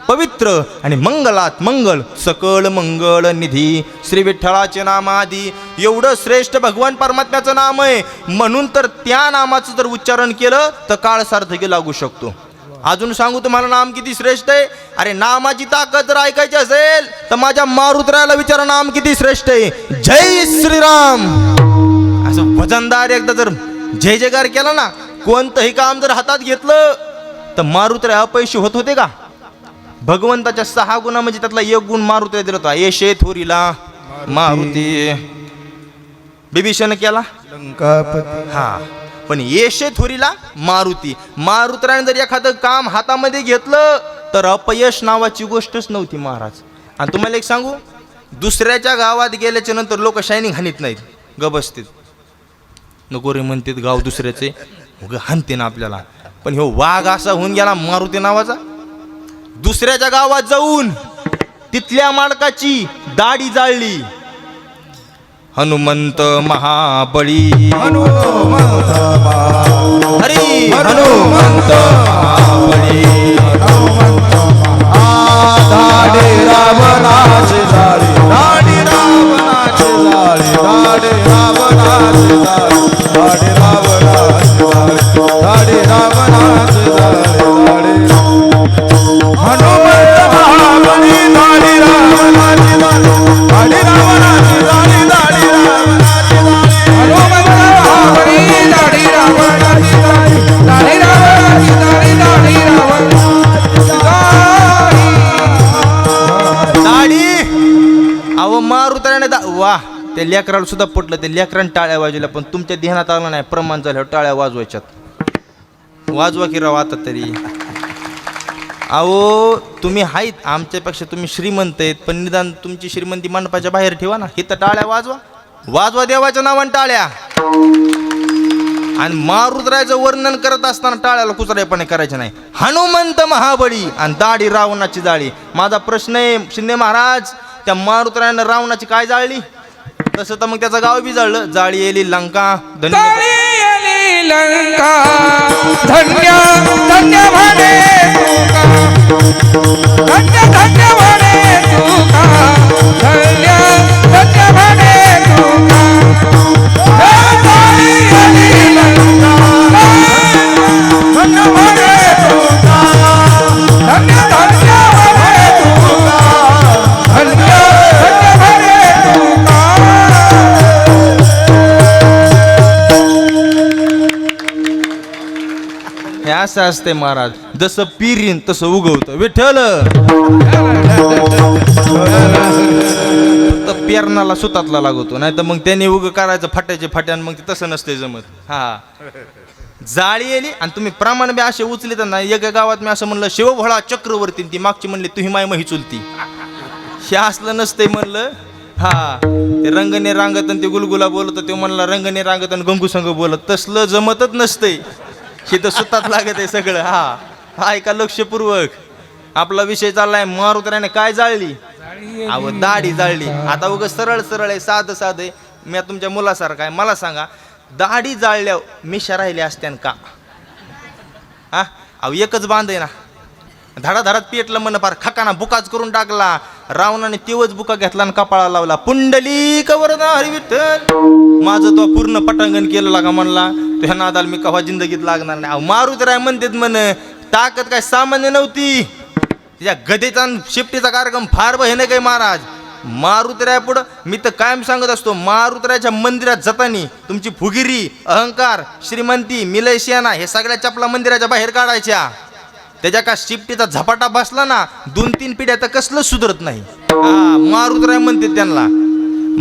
पवित्र आणि मंगलात मंगल, सकळ मंगळ निधी श्री विठ्ठलाचे नाम आधी. एवढं श्रेष्ठ भगवान परमात्म्याचं नाम आहे. म्हणून तर त्या नामाचं जर उच्चारण केलं तर काळ सार्थकी लागू शकतो. अजून सांगू तुम्हाला नाम किती श्रेष्ठ आहे. अरे नामाची ताकद जर ऐकायची असेल तर माझ्या मारुतरायाला विचारा नाम किती श्रेष्ठ आहे. जय श्रीराम असं वजनदार एकदा जर जय जयकार केला ना, कोणतंही काम जर हातात घेतलं तर मारुतराय अपयशी होते का? भगवंताच्या 6 गुणामध्ये त्यातला 1 गुण मारुतीला दिला होता. येशे थोरीला मारुती. बिभीषण केला हा, पण येशे थोरीला मारुती. मारुतरायने जर एखादं काम हातामध्ये घेतलं तर अपयश नावाची गोष्टच नव्हती महाराज. आणि तुम्हाला एक सांगू, दुसऱ्याच्या गावात गेल्याच्या नंतर लोक शायनिंग हानीत नाहीत, ग बसतील. नको रे म्हणतात गाव दुसऱ्याचे, हानते ना आपल्याला. पण ह्यो वाघ असा होऊन गेला मारुती नावाचा. दुसऱ्याच्या गावात जाऊन तिथल्या मालकाची दाढी जाळली. हनुमंत महाबळी हरी हनुमंत महाबळी दाढी रावणाची जाळी, दाढी रावणाची जाळी, दाढी रावणाची जाळी, दाढी रावणाची जाळी, दाढी रावणाची जाळी, हनुमंत महाबळी दाढी रावणाची जाळी, दाढी रावणाची जाळी, दाढी रावणाची जाळी, हनुमंत महाबळी दाढी रावणाची जाळी, दाढी रावणाची जाळी, दाढी रावणाची जाळी. दाढी अहो मारुताने वा त्या लेकराला सुद्धा पटलं. ते लेकराने टाळ्या वाजवल्या, पण तुमच्या ध्यानात आलं नाही. प्रमाण झाल्यावर टाळ्या वाजवायच्यात. वाजवा की राव आता तरी. अहो तुम्ही आहेत आमच्यापेक्षा, तुम्ही श्रीमंत आहेत, पण निदान तुमची श्रीमंती मंडपाच्या बाहेर ठेवा ना. हे तर टाळ्या वाजवा, वाजवा देवाच्या नावाने टाळ्या. आणि मारुतरायाचं वर्णन करत असताना टाळ्याला कुचरायपणे करायचं नाही. हनुमंत महाबळी आणि दाढी रावणाची जाळी. माझा प्रश्न आहे शिंदे महाराज, त्या मारुतरायानं रावणाची काय जाळली? तसं तर मग त्याचं गाव बी जाळलं. जाळी येली लंका धन्य लंका धन्य धन्य म्हणे तुका, धन्य धन्य म्हणे तुका, धन्य धन्य म्हणे तुका. लंका धन्य म्हणे तुका, धन्य धन्य म्हणे तुका, धन्य धन्य म्हणे तुका. हे असं असते महाराज. जसं पिरीन तसं उगवतं विठ्ठल. फक्त पेरणाला सुतातला लागतो, नाही तर मग त्याने उग करायचं फाट्याचे फाट्यान, मग ते तसं नसते जमत. हा जाळी येली आणि तुम्ही प्रमाण बी असे उचले तर नाही. एका गावात मी असं म्हणलं शिवभोळा चक्रवर्ती, ती मागची म्हणली तुही माय मही चुलती. हे असलं नसतंय म्हणलं. हा ते रंगने रांगत आणि ते गुलगुला बोलत, ते म्हणला रंगने रांगत आणि गंगू संग बोलत. तसलं जमतच नसतंय. हे तर सुतात लागत आहे सगळं. हा ऐका लक्षपूर्वक. आपला विषय चाललाय मारुतरायाने काय जाळली? अहो दाढी जाळली. आता उग सरळ सरळ आहे, साधं साधं आहे. मी तुमच्या मुलासारखा आहे. मला सांगा, दाढी जाळल्यावर मिशा राहिल्या असत्यान का? हा अहो एकच बांध आहे ना. धडाधडात पेटलं म्हण फार खकाना बुकाच करून टाकला. रावणाने तेवच बुका घेतला आणि कपाळा लावला. पुंडलिक वरदा हरी विठ्ठल. माझं तो पूर्ण पटांगण केलं लागा म्हणला. त्या नादाला मी कव्हा जिंदगीत लागणार नाही. मारुतीराय म्हणतात म्हण ताकद काय सामान्य नव्हती. त्याच्या गदेचा शिफ्टीचा कार्यक्रम फार भयानक आहे महाराज. मारुतीराय पुढं मी तर कायम सांगत असतो, मारुतीरायच्या मंदिरात जातानी तुमची फुगिरी, अहंकार, श्रीमंती, मिलेशियाना हे सगळ्या चपला मंदिराच्या बाहेर काढायच्या. त्याच्या का शिफ्टीचा झपाटा बसला ना 2-3 पिढ्या तर कसलं सुधरत नाही. मारुतीराय म्हणते त्यांना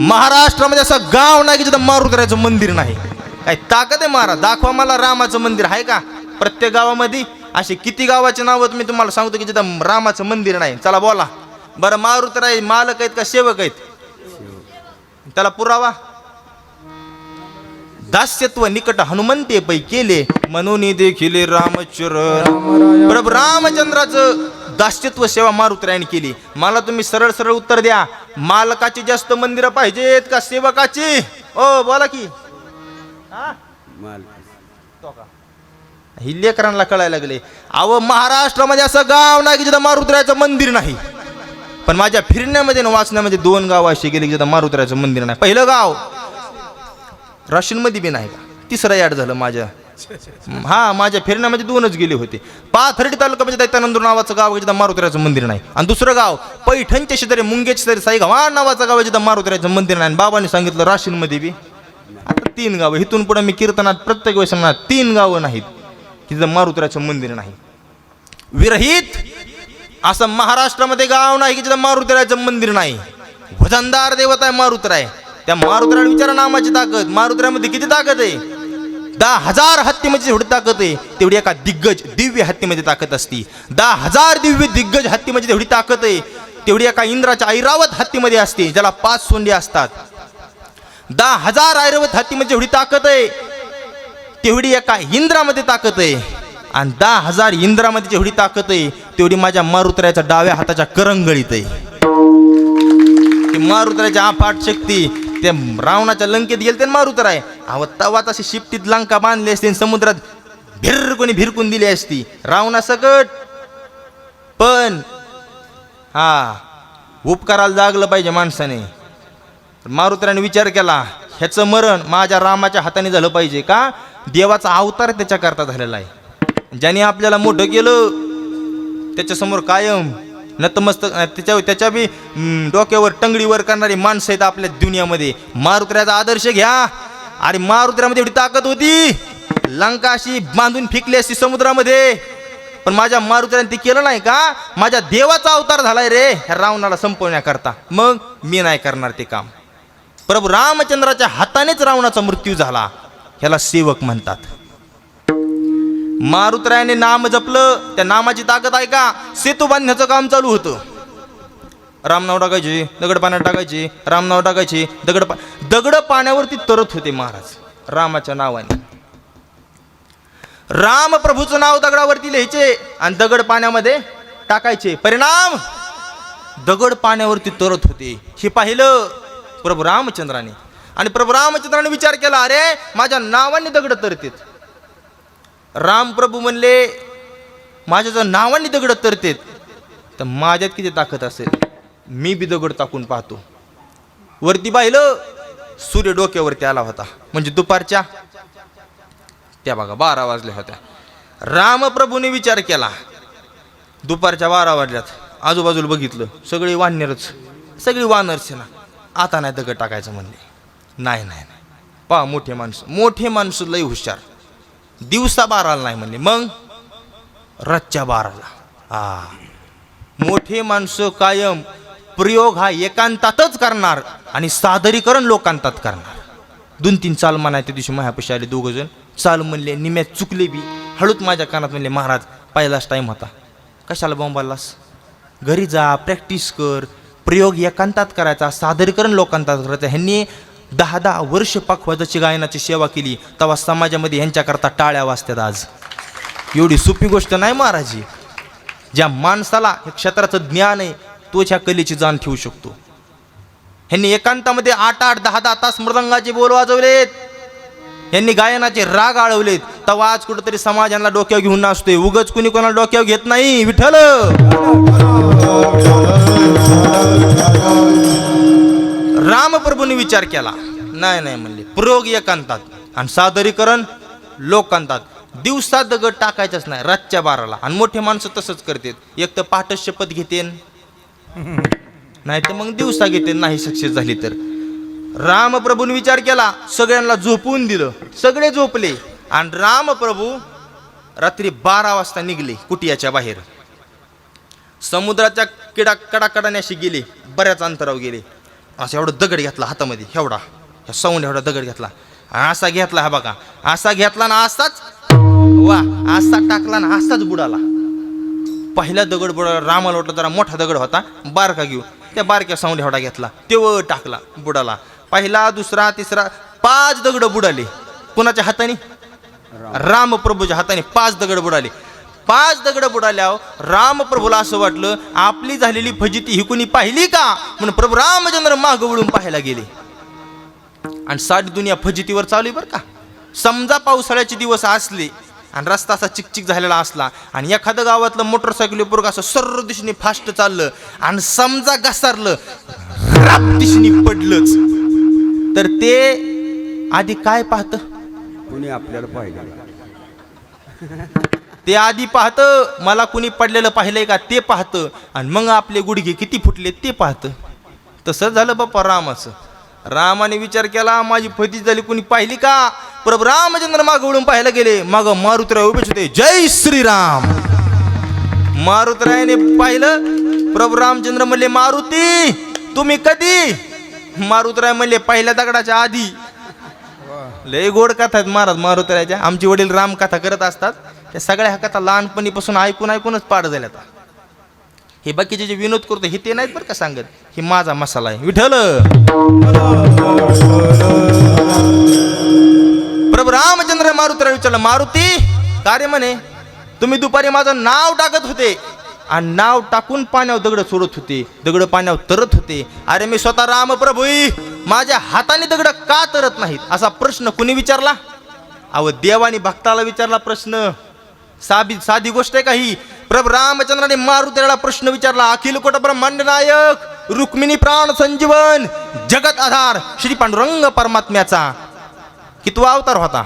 महाराष्ट्रामध्ये असं गाव नाही की जिथं मारुतीरायचं मंदिर नाही. काय ताकद आहे महाराज. दाखवा मला रामाचं मंदिर आहे का प्रत्येक गावामध्ये. असे किती गावाचे नावं मी तुम्हाला सांगतो की जिथं रामाचं मंदिर नाही. चला बोला बरं. मारुतीराय मालक आहेत का सेवक आहेत? त्याला पुरावा दास्यत्व निकट हनुमंते पै केले म्हणून देखील रामचरण. प्रभू रामचंद्राचं दास्यत्व सेवा मारुतीरायाने केली. मला तुम्ही सरळ सरळ उत्तर द्या. मालकाची जास्त मंदिरं पाहिजेत का सेवकाची? ओ बोला की. ही लेकरांना कळायला लागले. अहो महाराष्ट्रामध्ये असं गाव नाही की जिथं मारुतीरायाचं मंदिर नाही. पण माझ्या फिरण्यामध्ये वाचण्यामध्ये 2 गाव अशी गेली की जिथं मारुतीरायाचं मंदिर नाही. पहिलं गाव राशीनमध्ये बी नाही का. तिसरं याड झालं माझ्या. माझ्या फिरण्यामध्ये 2च गेले होते. पाथर्डी तालुका म्हणजे दैत्यानंदूर नावाचं गाव जिथं मारुतीरायाचं मंदिर नाही. आणि दुसरं गाव पैठणच्या शेजारी मुंगेच्या शेजारी साईगाव नावाचं गाव जिथं मारुतीरायाचं मंदिर नाही. आणि बाबांनी सांगितलं राशीनमध्ये बी. आता 3 गावं. इथून पुढे मी कीर्तनात प्रत्येक वेळेस 3 गावं नाहीत की तिथं मारुतीरायाचं मंदिर नाही. विरहित असं महाराष्ट्रामध्ये गाव नाही की जिथं मारुतीरायाचं मंदिर नाही. वजनदार देवता आहे मारुतीराय. त्या मारुतीराय विचारा नामाची ताकद. मारुतीरायमध्ये किती ताकद आहे? 10,000 हत्तीमध्ये जेवढी ताकद आहे तेवढी एका दिग्गज दिव्य हत्तीमध्ये ताकद असती. 10,000 दिव्य दिग्गज हत्तीमध्ये जेवढी ताकद आहे तेवढी एका इंद्राच्या ऐरावत हत्तीमध्ये असते ज्याला 5 सोंडी असतात. 10,000 ऐरावत हत्तीमध्ये जेवढी ताकद आहे तेवढी एका इंद्रामध्ये ताकद आहे. आणि 10,000 इंद्रामध्ये जेवढी ताकद आहे तेवढी माझ्या मारुतीरायाच्या डाव्या हाताच्या करंगळीत आहे. मारुतीरायाची अफाट शक्ती. त्या रावणाच्या लंकेत गेले ते मारुतीराय. अहो तवाच अशी शिफ्टीत लंका बांधली असते समुद्रात कोणी भिरकून दिली असती रावणा सकट. पण उपकाराला जागलं पाहिजे माणसाने. मारुतीरायाने विचार केला ह्याचं मरण माझ्या रामाच्या हाताने झालं पाहिजे का. देवाचा अवतार त्याच्याकरता झालेला आहे. ज्याने आपल्याला मोठं केलं त्याच्यासमोर कायम नतमस्तक. त्याच्या बी डोक्यावर टंगडीवर करणारी माणसं आहेत आपल्या दुनियामध्ये. मारुतीरायाचा आदर्श घ्या. अरे मारुतीरायामध्ये एवढी ताकद होती लंका अशी बांधून फेकली असती समुद्रामध्ये. पण माझ्या मारुतीरायाने ते केलं नाही का. माझ्या देवाचा अवतार झालाय रे ह्या रावणाला संपवण्याकरता. मग मी नाही करणार ते काम. प्रभू रामचंद्राच्या हातानेच रावणाचा मृत्यू झाला. ह्याला सेवक म्हणतात. मारुतीरायाने नाम जपलं. त्या नामाची ताकद आहे का. सेतू बांधण्याचं काम चालू होतं. रामनाव टाकायचे दगड पाण्यात टाकायचे. रामनाव टाकायचे दगड पाण्यावरती तरत होते महाराज रामाच्या नावाने. राम प्रभूचं नाव दगडावरती लिहायचे आणि दगड पाण्यामध्ये टाकायचे. परिणाम दगड पाण्यावरती तरत होते. हे पाहिलं प्रभू रामचंद्राने. आणि प्रभू रामचंद्राने विचार केला अरे माझ्या नावाने दगड तरतेत. रामप्रभू म्हणले माझ्या जर नावाने दगड तरतेत तर माझ्यात किती ताकद असेल. मी बी दगड टाकून पाहतो. वरती पाहिलं सूर्य डोक्यावरती आला होता. म्हणजे दुपारच्या त्या बघा 12 वाजल्या होत्या. रामप्रभूने विचार केला दुपारच्या 12 वाजल्यात. आजूबाजूला बघितलं सगळी वानरच सगळी वानरच ना. आता नाही दगड टाकायचं म्हणले. नाही नाही पहा मोठे माणसं लई हुशार. दिवसा 12ला नाही म्हणले मग रातच्या 12ला. मोठे माणसं कायम प्रयोग हा एकांतातच करणार आणि सादरीकरण लोकांतात करणार. 2-3 चाल म्हणा. त्या दिवशी माझ्यापाशी आले 2 जण. चाल म्हणले निम्यात चुकले बी. हळूच माझ्या कानात म्हणले महाराज पहिलाच टाईम होता कशाला बोंबालास. घरी जा प्रॅक्टिस कर. प्रयोग एकांतात करायचा सादरीकरण लोकांतात करायचं. ह्यांनी 10 वर्ष पाखवाजाची गायनाची सेवा केली तेव्हा समाजामध्ये ह्यांच्याकरता टाळ्या वाजतात आज. एवढी सोपी गोष्ट नाही महाराजी. ज्या माणसाला हे क्षेत्राचं ज्ञान आहे तोच ह्या कलेची जाण ठेवू शकतो. ह्यांनी एकांतामध्ये 8-10 तास मृदंगाचे बोल वाजवलेत. यांनी गायनाचे राग आळवलेत, तेव्हा आज कुठेतरी समाजाला डोक्यावर घेऊन नाचतोय. उगच कुणी कोणाला डोक्यावर घेत नाही. विठ्ठल रामप्रभूंनी विचार केला, नाही नाही म्हणले, प्रयोग एकांतात आणि सादरीकरण लोकांतात. दिवसात दगड टाकायचंच नाही, रातच्या 12ला. आणि मोठे माणसं तसंच करतात, एक तर पहाटच शपथ घेते, नाही तर मग दिवसा घेते, नाही सक्सेस झाली तर. रामप्रभूंनी विचार केला, सगळ्यांना झोपवून दिलं, सगळे झोपले. आणि रामप्रभू रात्री 12 वाजता निघले कुटियाच्या बाहेर. समुद्राच्या कडाकडाने अशी गेले, बऱ्याच अंतरावर गेले. असा एवढा दगड घेतला हातामध्ये, एवढा साऊंड एवढा दगड घेतला, असा घेतला, हा बघा असा घेतला ना, असाच वा असा टाकला ना, असाच बुडाला. पहिला दगड बुडाला. रामाला वाटलं जरा मोठा दगड होता, बारका घेऊ. त्या बारक्या साऊंड एवढा घेतला, तेव्हा टाकला, बुडाला. पहिला, दुसरा, तिसरा, 5 दगड बुडाले. कुणाच्या हाताने? रामप्रभूच्या हाताने 5 दगड बुडाले. 5 दगड बुडाल्यावर रामप्रभूला असं वाटलं, आपली झालेली फजिती ही कुणी पाहिली का? म्हणून प्रभू रामचंद्र मागं वळून पाहायला गेले. आणि सारी दुनिया फजितीवर चालू आहे बरं का. समजा पावसाळ्याचे दिवस असले आणि रस्ता असा चिकचिक झालेला असला आणि एखादं गावातलं मोटरसायकल पोरग असं सर्व दिशेने फास्ट चाललं आणि समजा घसारलं, राप दिशेने पडलंच, तर ते आधी काय पाहतं? कोणी आपल्याला पाहिजे. ते आधी पाहतं मला कुणी पडलेलं पाहिलंय का ते पाहतं, आणि मग आपले गुडघे किती फुटले ते पाहतं. तसंच झालं बाप्पा रामाचं. रामाने विचार केला, माझी फजिती झाली, कुणी पाहिली का? प्रभू रामचंद्र मागं वळून पाहायला गेले. मग मारुतीराय उभेच होते, जय श्रीराम. मारुतीरायाने पाहिलं, प्रभू रामचंद्र म्हणले, मारुती तुम्ही कधी? मारुतीराय म्हणले, पहिल्या दगडाच्या आधी. लय गोड कथा आहेत महाराज मारुतीरायाच्या. आमचे वडील रामकथा करत असतात, त्या सगळ्या कथा लहानपणीपासून ऐकूनच पाठ झाल्यात. हे बाकीचे जे विनोद करतो हे ते नाहीत बरं का सांगत, हे माझा मसाला आहे. विठ्ठल प्रभू रामचंद्र मारुतीला विचारलं, मारुती कार्य म्हणे, तुम्ही दुपारी माझं नाव टाकत होते आणि नाव टाकून पाण्यावर दगड सोडत होते, दगड पाण्यावर तरत होते. अरे मी स्वतः रामप्रभू, माझ्या हाताने दगड का तरत नाहीत? असा प्रश्न कुणी विचारला? अहो देवानी भक्ताला विचारला प्रश्न. साधी गोष्ट आहे का ही? प्रभू रामचंद्राने मारुतीला प्रश्न विचारला. अखिल कोट ब्रह्मांड नायक, रुक्मिणी प्राण संजीवन, जगत आधार श्री पांडुरंग परमात्म्याचा कितवा अवतार होता?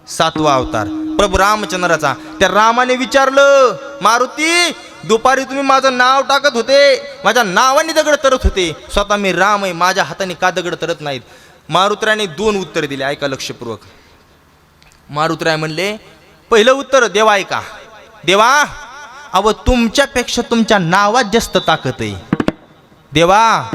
7वा अवतार प्रभू रामचंद्राचा. त्या रामाने विचारलं, मारुती दुपारी तुम्ही माझं नाव टाकत होते, माझ्या नावाने दगड तरत होते, स्वतः मी राम आहे, माझ्या हाताने का दगड तरत नाहीत? मारुतीरायाने 2 उत्तर दिले, ऐका लक्षपूर्वक. मारुतीराय म्हणले, पहिलं उत्तर, देवा ऐका, देवा अव तुमच्यापेक्षा तुमच्या नावात जास्त ताकद आहे. देवा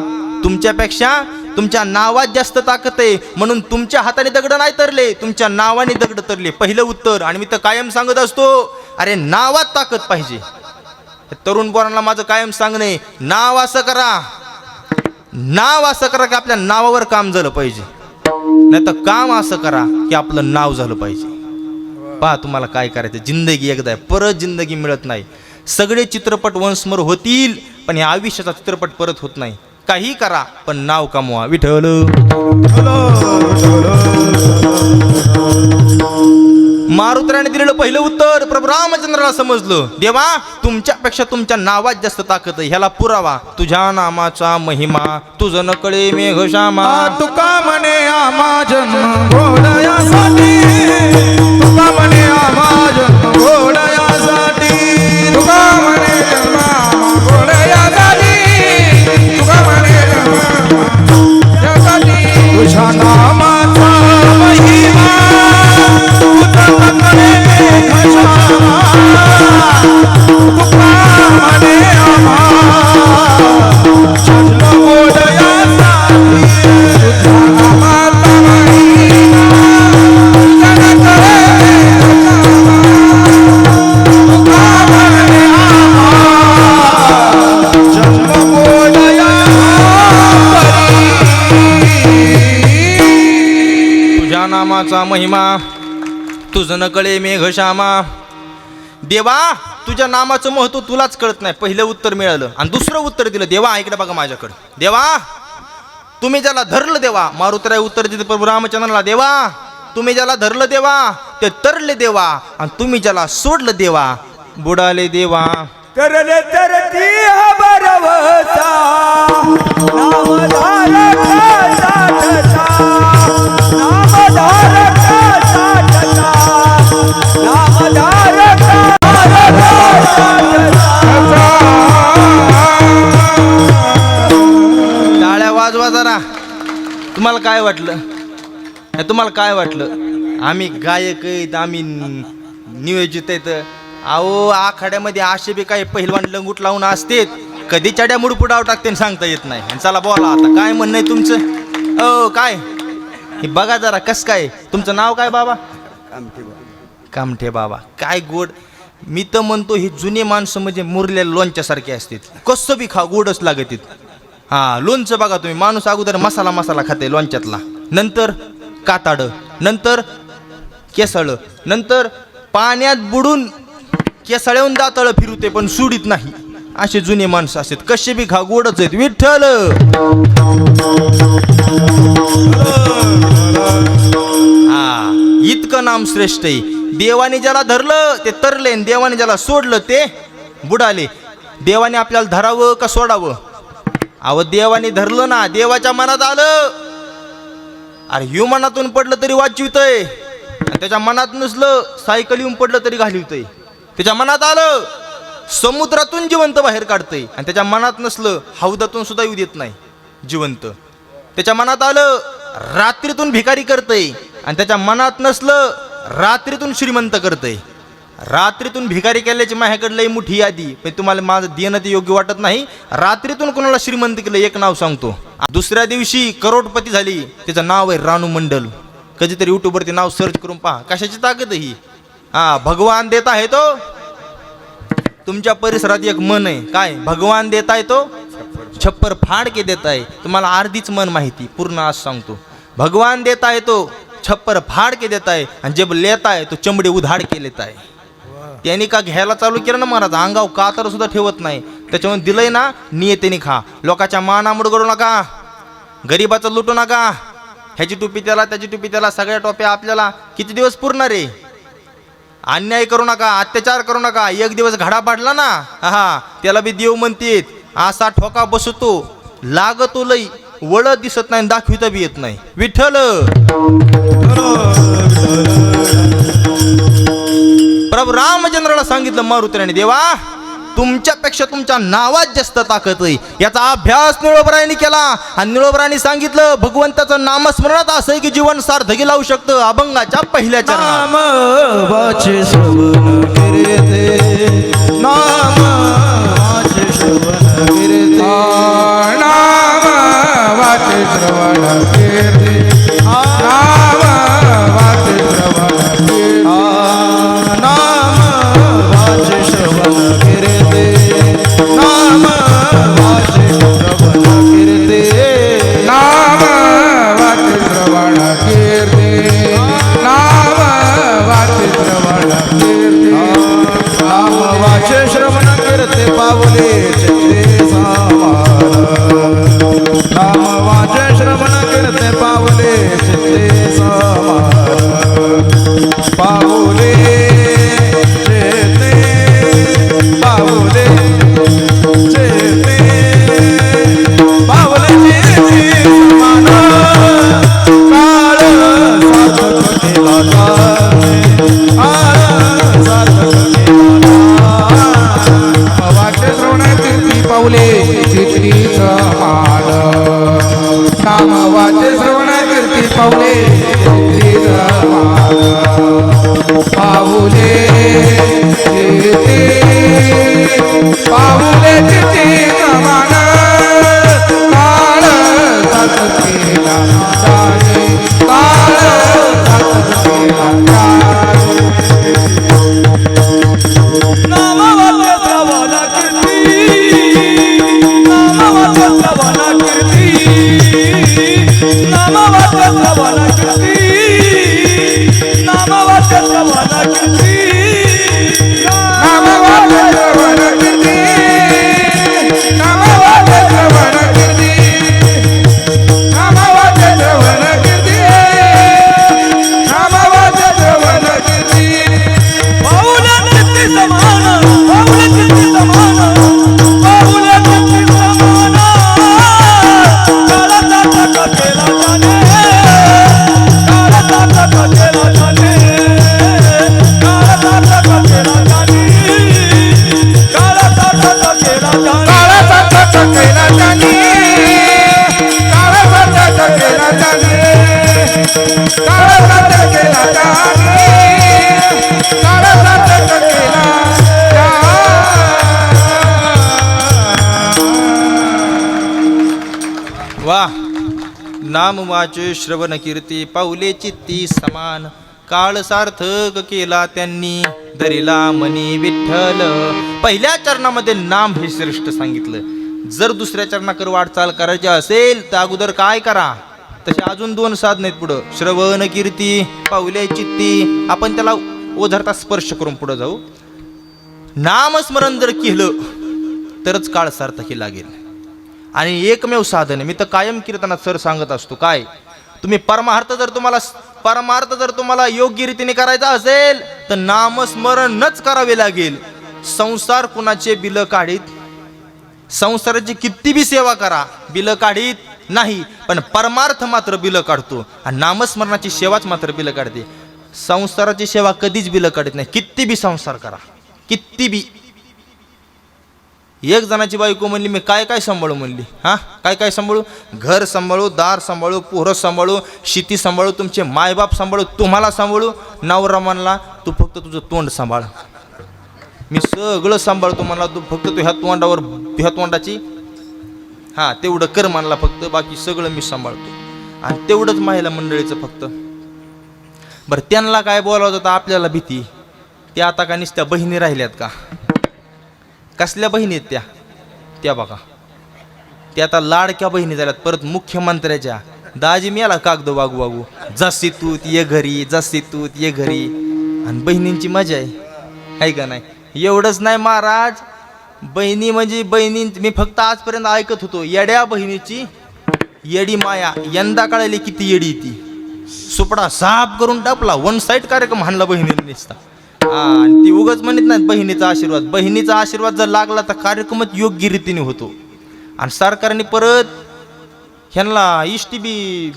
तुमच्यापेक्षा तुमच्या नावात जास्त ताकद आहे, म्हणून तुमच्या हाताने दगड नाही तरले, तुमच्या नावाने दगड तरले. पहिलं उत्तर. आणि मी तर कायम सांगत असतो, अरे नावात ताकद पाहिजे. तरुण पोरांना माझं कायम सांगणे, नाव असं करा, नाव असं करा की आपल्या नावावर काम झालं पाहिजे, नाही तर काम असं करा की आपलं नाव झालं पाहिजे. पहा तुम्हाला काय करायचं, जिंदगी एकदा आहे, परत जिंदगी मिळत नाही. सगळे चित्रपट वंशमर होतील, पण या आयुष्याचा चित्रपट परत होत नाही. काही करा पण नाव कमवा. विठ्ठल मारुतीरायाने दिलेलं पहिलं उत्तर प्रभू रामचंद्राला समजलं. देवा तुमच्यापेक्षा तुमच्या नावात जास्त ताकद आहे, ह्याला पुरावा तुझ्या नामाचा महिमा, तुझं न कळे मेघश्यामा. तुका म्हणे आम्हा जन्म घोडयासाठी, तुका म्हणे आम्हा जन्म घोडयासाठी, तुका म्हणे जन्म आम्हा घोडयासाठी, तुका म्हणे जन्म यासाठी. तुझ्या नामाचा महिमा, तुझं न कळे मेघश्यामा, तुका म्हणे आम्हा जन्म घोडयासाठी. तुझ्या नामाचा महिमा, तुझं न कळे तुझ्या नामाचा महिमा, तुझं न कळे मेघश्यामा. देवा तुझ्या नामाचं महत्व तुलाच कळत नाही. पहिलं उत्तर मिळालं. आणि दुसरं उत्तर दिलं, देवा इकडे बघा माझ्याकडे, देवा तुम्ही ज्याला धरलं, देवा. मारुतीराय उत्तर दिलं प्रभू रामचंद्राला, देवा तुम्ही ज्याला धरलं देवा ते तरले देवा, आणि तुम्ही ज्याला सोडलं देवा बुडाले देवा. तरले तरती हा बरवता नामधारका साठता, नामधारका साठता, नामधारका टाळ्या वाजवा जरा. तुम्हाला काय वाटलं? तुम्हाला काय वाटलं? आम्ही गायक आहेत, आम्ही नियोजित आहेत. अहो आखाड्यामध्ये असे बी काही पहिलवान लंगूट लावून असतेत, कधी चड्या मुडपुडाव टाकते सांगता येत नाही. आणि चला बोला आता, काय म्हणणं आहे तुमचं? हो काय हे बघा जरा कस काय. तुमचं नाव काय बाबा? कामठे बाबा. काय गोड. मी तर म्हणतो ही जुने माणसं म्हणजे मुरलेल्या लोणच्यासारखे असतात, कसं बी खा गोडच लागत. हा लोणचं बघा तुम्ही, माणूस अगोदर मसाला खाते लोणच्यातला, नंतर काताड, नंतर केसळ, नंतर पाण्यात बुडून केसळ्याहून दातळ फिरवते पण सुडीत नाही. असे जुने माणसं असतात, कसे बी खा गोडच आहेत. विठ्ठल हा इतकं नाम श्रेष्ठ आहे. देवाने ज्याला धरलं ते तरले, देवाने ज्याला सोडलं ते बुडाले. देवाने आपल्याला धरावं का सोडावं? अहो देवाने धरलं ना, देवाच्या मनात आलं. अरे ह्यू मनातून पडलं तरी वाचवितय, त्याच्या मनात नसलं सायकल येऊन पडलं तरी घालवितय. त्याच्या मनात आलं समुद्रातून जिवंत बाहेर काढतंय, आणि त्याच्या मनात नसलं हौदातून सुद्धा येऊ देत नाही जिवंत. त्याच्या मनात आलं रात्रीतून भिकारी करतंय, आणि त्याच्या मनात नसलं रात्रीतून श्रीमंत करतंय. रात्रीतून भिकारी केल्याची माझ्याकडे लई मोठी यादी, पण तुम्हाला माझं देणं ते योग्य वाटत नाही. रात्रीतून कोणाला श्रीमंत केलं एक नाव सांगतो. दुसऱ्या दिवशी करोडपती झाली, तिचं नाव आहे रानू मंडल. कधीतरी यूट्यूबवरती नाव सर्च करून पहा, कशाची ताकद ही. हा भगवान देत आहे तो. तुमच्या परिसरात एक मन आहे, काय भगवान देत आहे तो छप्पर फाड के देत आहे. तुम्हाला अर्धीच मन माहिती, पूर्ण आज सांगतो. भगवान देता है तो छप्पर फाड़ के देता है, आणि जब लेता है तो चमडे उधाड के लेता है. त्यांनी का घ्यायला चालू केलं ना महाराज, अंगाव का तर सुद्धा ठेवत नाही. त्याच्यामुळे दिलंय ना नियतीने खा. लोकाच्या मानामुड करू नका, गरीबाचं लुटू नका. ह्याची टोपी त्याला, त्याची टोपी त्याला, सगळ्या टोप्या आपल्याला किती दिवस पुरणार आहे? अन्याय करू नका, अत्याचार करू नका. एक दिवस घडा पाडला ना, हा त्याला बी देव म्हणतेत. असा ठोका बसतो, लागतो लई, वळ दिसत नाही, दाखविता बी येत नाही. विठ्ठल प्रभू रामचंद्राला सांगितलं मारुतीने, देवा तुमच्यापेक्षा तुमच्या नावात जास्त ताकद आहे. याचा अभ्यास निळोबरायांनी केला, आणि निळोबरायांनी सांगितलं भगवंताचं नामस्मरणात असं आहे की जीवन सार्थकी लावू शकतं. अभंगाच्या पहिल्या चरणात नाम वाचे श्रवण कीर्ते, नाम वाचे श्रवण कीर्ते, नाम वाचे श्रवण कीर्ते, नाम वाचे श्रवण कीर्ते, नाम वाचे श्रवण कीर्ते, नाम वाचे श्रवण कीर्ते, नाम वाचे श्रवण कीर्ते, नाम वाचे श्रवण कीर्ते, नाम वाचे श्रवण कीर्ते पावले चित्ते सामार, नाम वाचे श्रवण कीर्ते पावले चित्ते सामार, पावले चित्ते, पावले चित्ते, पावले चित्ते समान, काळ सार्थक केला वाचे श्रवण कीर्ती पावले चित्री समान, नाम वाचे श्रवण कीर्ती पावले चित्री समान, पावले चित्ते, पावले चित्ती समान, काळ सार्थक केला जाणे, काळ सार्थक केला जाणे. नामवाचे श्रवण कीर्ती, नामवाचे श्रवण कीर्ती, नामवाचे श्रवण कीर्ती, नामवाचे श्रवण कीर्ती, नामवाचे श्रवण कीर्ती, नामवाचे श्रवण कीर्ती, नामवाचे श्रवण कीर्ती, नामवाचे नामवाच श्रवण कीर्ती पाऊले चित्ती समान काळ सार्थक केला त्यांनी धरिला मनी विठ्ठल. पहिल्या चरणामध्ये नाम हे श्रेष्ठ सांगितलं. जर दुसऱ्या चरणाकडे वाटचाल करायची असेल तर अगोदर काय करा, तसे अजून 2 साधन आहेत पुढं. श्रवण कीर्ती पाऊले चित्ती, आपण त्याला ओझरता स्पर्श करून पुढे जाऊ. नामस्मरण जर केलं तरच काळ सार्थकी लागेल. आणि एकमेव साधन, मी तर कायम कीर्तनात सर सांगत असतो, काय तुम्ही परमार्थ जर तुम्हाला योग्य रीतीने करायचा असेल तर नामस्मरणच करावे लागेल. संसार कुणाचे बिल काढीत, संसाराची किती बी सेवा करा बिल काढीत नाही, पण परमार्थ मात्र बिल काढतो. आणि नामस्मरणाची सेवाच मात्र बिल काढते. संसाराची सेवा कधीच बिल काढत नाही, किती बी संसार करा, किती बी. एक जणाची बायको म्हणली, मी काय काय सांभाळू म्हणली. काय काय सांभाळू? घर सांभाळू, दार सांभाळू, पोरं सांभाळू, शेती सांभाळू, तुमचे मायबाप सांभाळू, तुम्हाला सांभाळू. नवरा म्हणला, तू फक्त तुझं तोंड सांभाळ, मी सगळं सांभाळतो म्हणला, तू फक्त तू ह्या तोंडाची तेवढं कर म्हणला, फक्त बाकी सगळं मी सांभाळतो. आणि तेवढंच महिला मंडळीचं फक्त. बरं, त्यांना काय बोलावं होतं आपल्याला भीती. त्या आता का नुसत्या बहिणी राहिल्यात का? कसल्या बहिणी आहेत त्या बघा, त्या आता लाडक्या बहिणी झाल्यात. परत मुख्यमंत्र्याच्या दाजी मी याला कागद वागू जशी तू ये घरी, जशी तू ये घरी. आणि बहिणींची मजा आहे का नाही? एवढंच नाही महाराज, बहिणी म्हणजे बहिणी. मी फक्त आजपर्यंत ऐकत होतो येड्या बहिणीची येडी माया. यंदा कळाली किती येडी ती. सुपडा साफ करून टाकला, 1 साईड कार्यक्रम हाणला बहिणीने नुसता. आणि ती उगाच म्हणत नाहीत बहिणीचा आशीर्वाद. बहिणीचा आशीर्वाद जर लागला तर कार्यक्रमच योग्य रीतीने होतो. आणि सरकारने परत ह्यांना इष्टी बी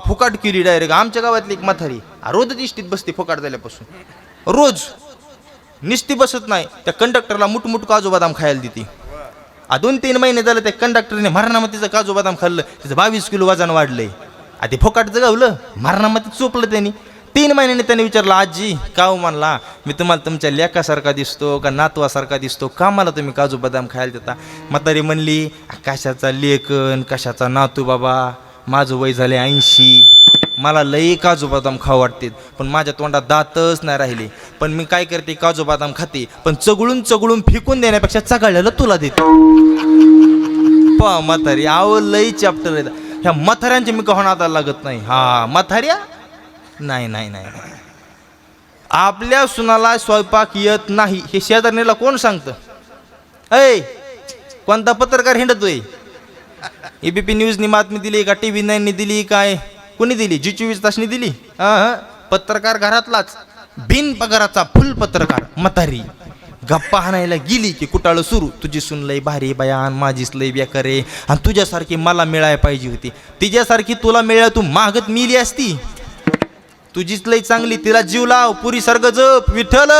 फुकाट केली डायरेक्ट. आमच्या गावातली एक म्हातारी रोजच इष्टीत बसते फुकाट झाल्यापासून. रोज निस्ती बसत नाही. त्या कंडक्टरला मुटमुट काजू बदाम खायला देते. 2-3 महिने झाले त्या कंडक्टरने मरणामध्ये तिचं काजू बदाम खाल्लं, तिचं 22 किलो वजन वाढलंय. ते फुकाट जगावलं, मरणामध्ये चोपलं त्यांनी. 3 महिन्यांनी त्याने विचारलं, आजी का हो? म्हणला, मी तुम्हाला तुमच्या लेकासारखा दिसतो का नातवासारखा दिसतो, का मला तुम्ही काजू बदाम खायला देता? म्हातारी म्हणली, कशाचा लेकन कशाचा नातू बाबा, माझं वय झाले 80, मला लई काजू बदाम खाऊ वाटते, पण माझ्या तोंडात दातच नाही राहिले. पण मी काय करते, काजू बदाम खाते, पण चगळून फेकून देण्यापेक्षा चगाळलेलं तुला देते. म्हातारी आहो लई चॅप्टर आहे. ह्या म्हाताऱ्यांचे मी कहोन आता लागत नाही. म्हाताऱ्या नाही, आपल्या सुनाला स्वयंपाक येत नाही हे शेजारणीला कोण सांगतं? कोणता पत्रकार हिंडतोय? ABP न्यूजनी बातमी दिली का TV 9नी दिली, काय कोणी दिली? जी24 तासनी दिली. पत्रकार घरातलाच बिन पगाराचा फुल पत्रकार. म्हातारी गप्पा हाणायला गेली की कुटाळ सुरू, तुझी सून लई भारी बयान, माझीच लई बेकार आहे, आणि तुझ्यासारखी मला मिळायला पाहिजे होती, तिच्यासारखी तुला मिळाय तू मागत मिली असती, तुझीच लई चांगली, तिला जीव लाव, पुरी सर्ग जप विठ्ठल.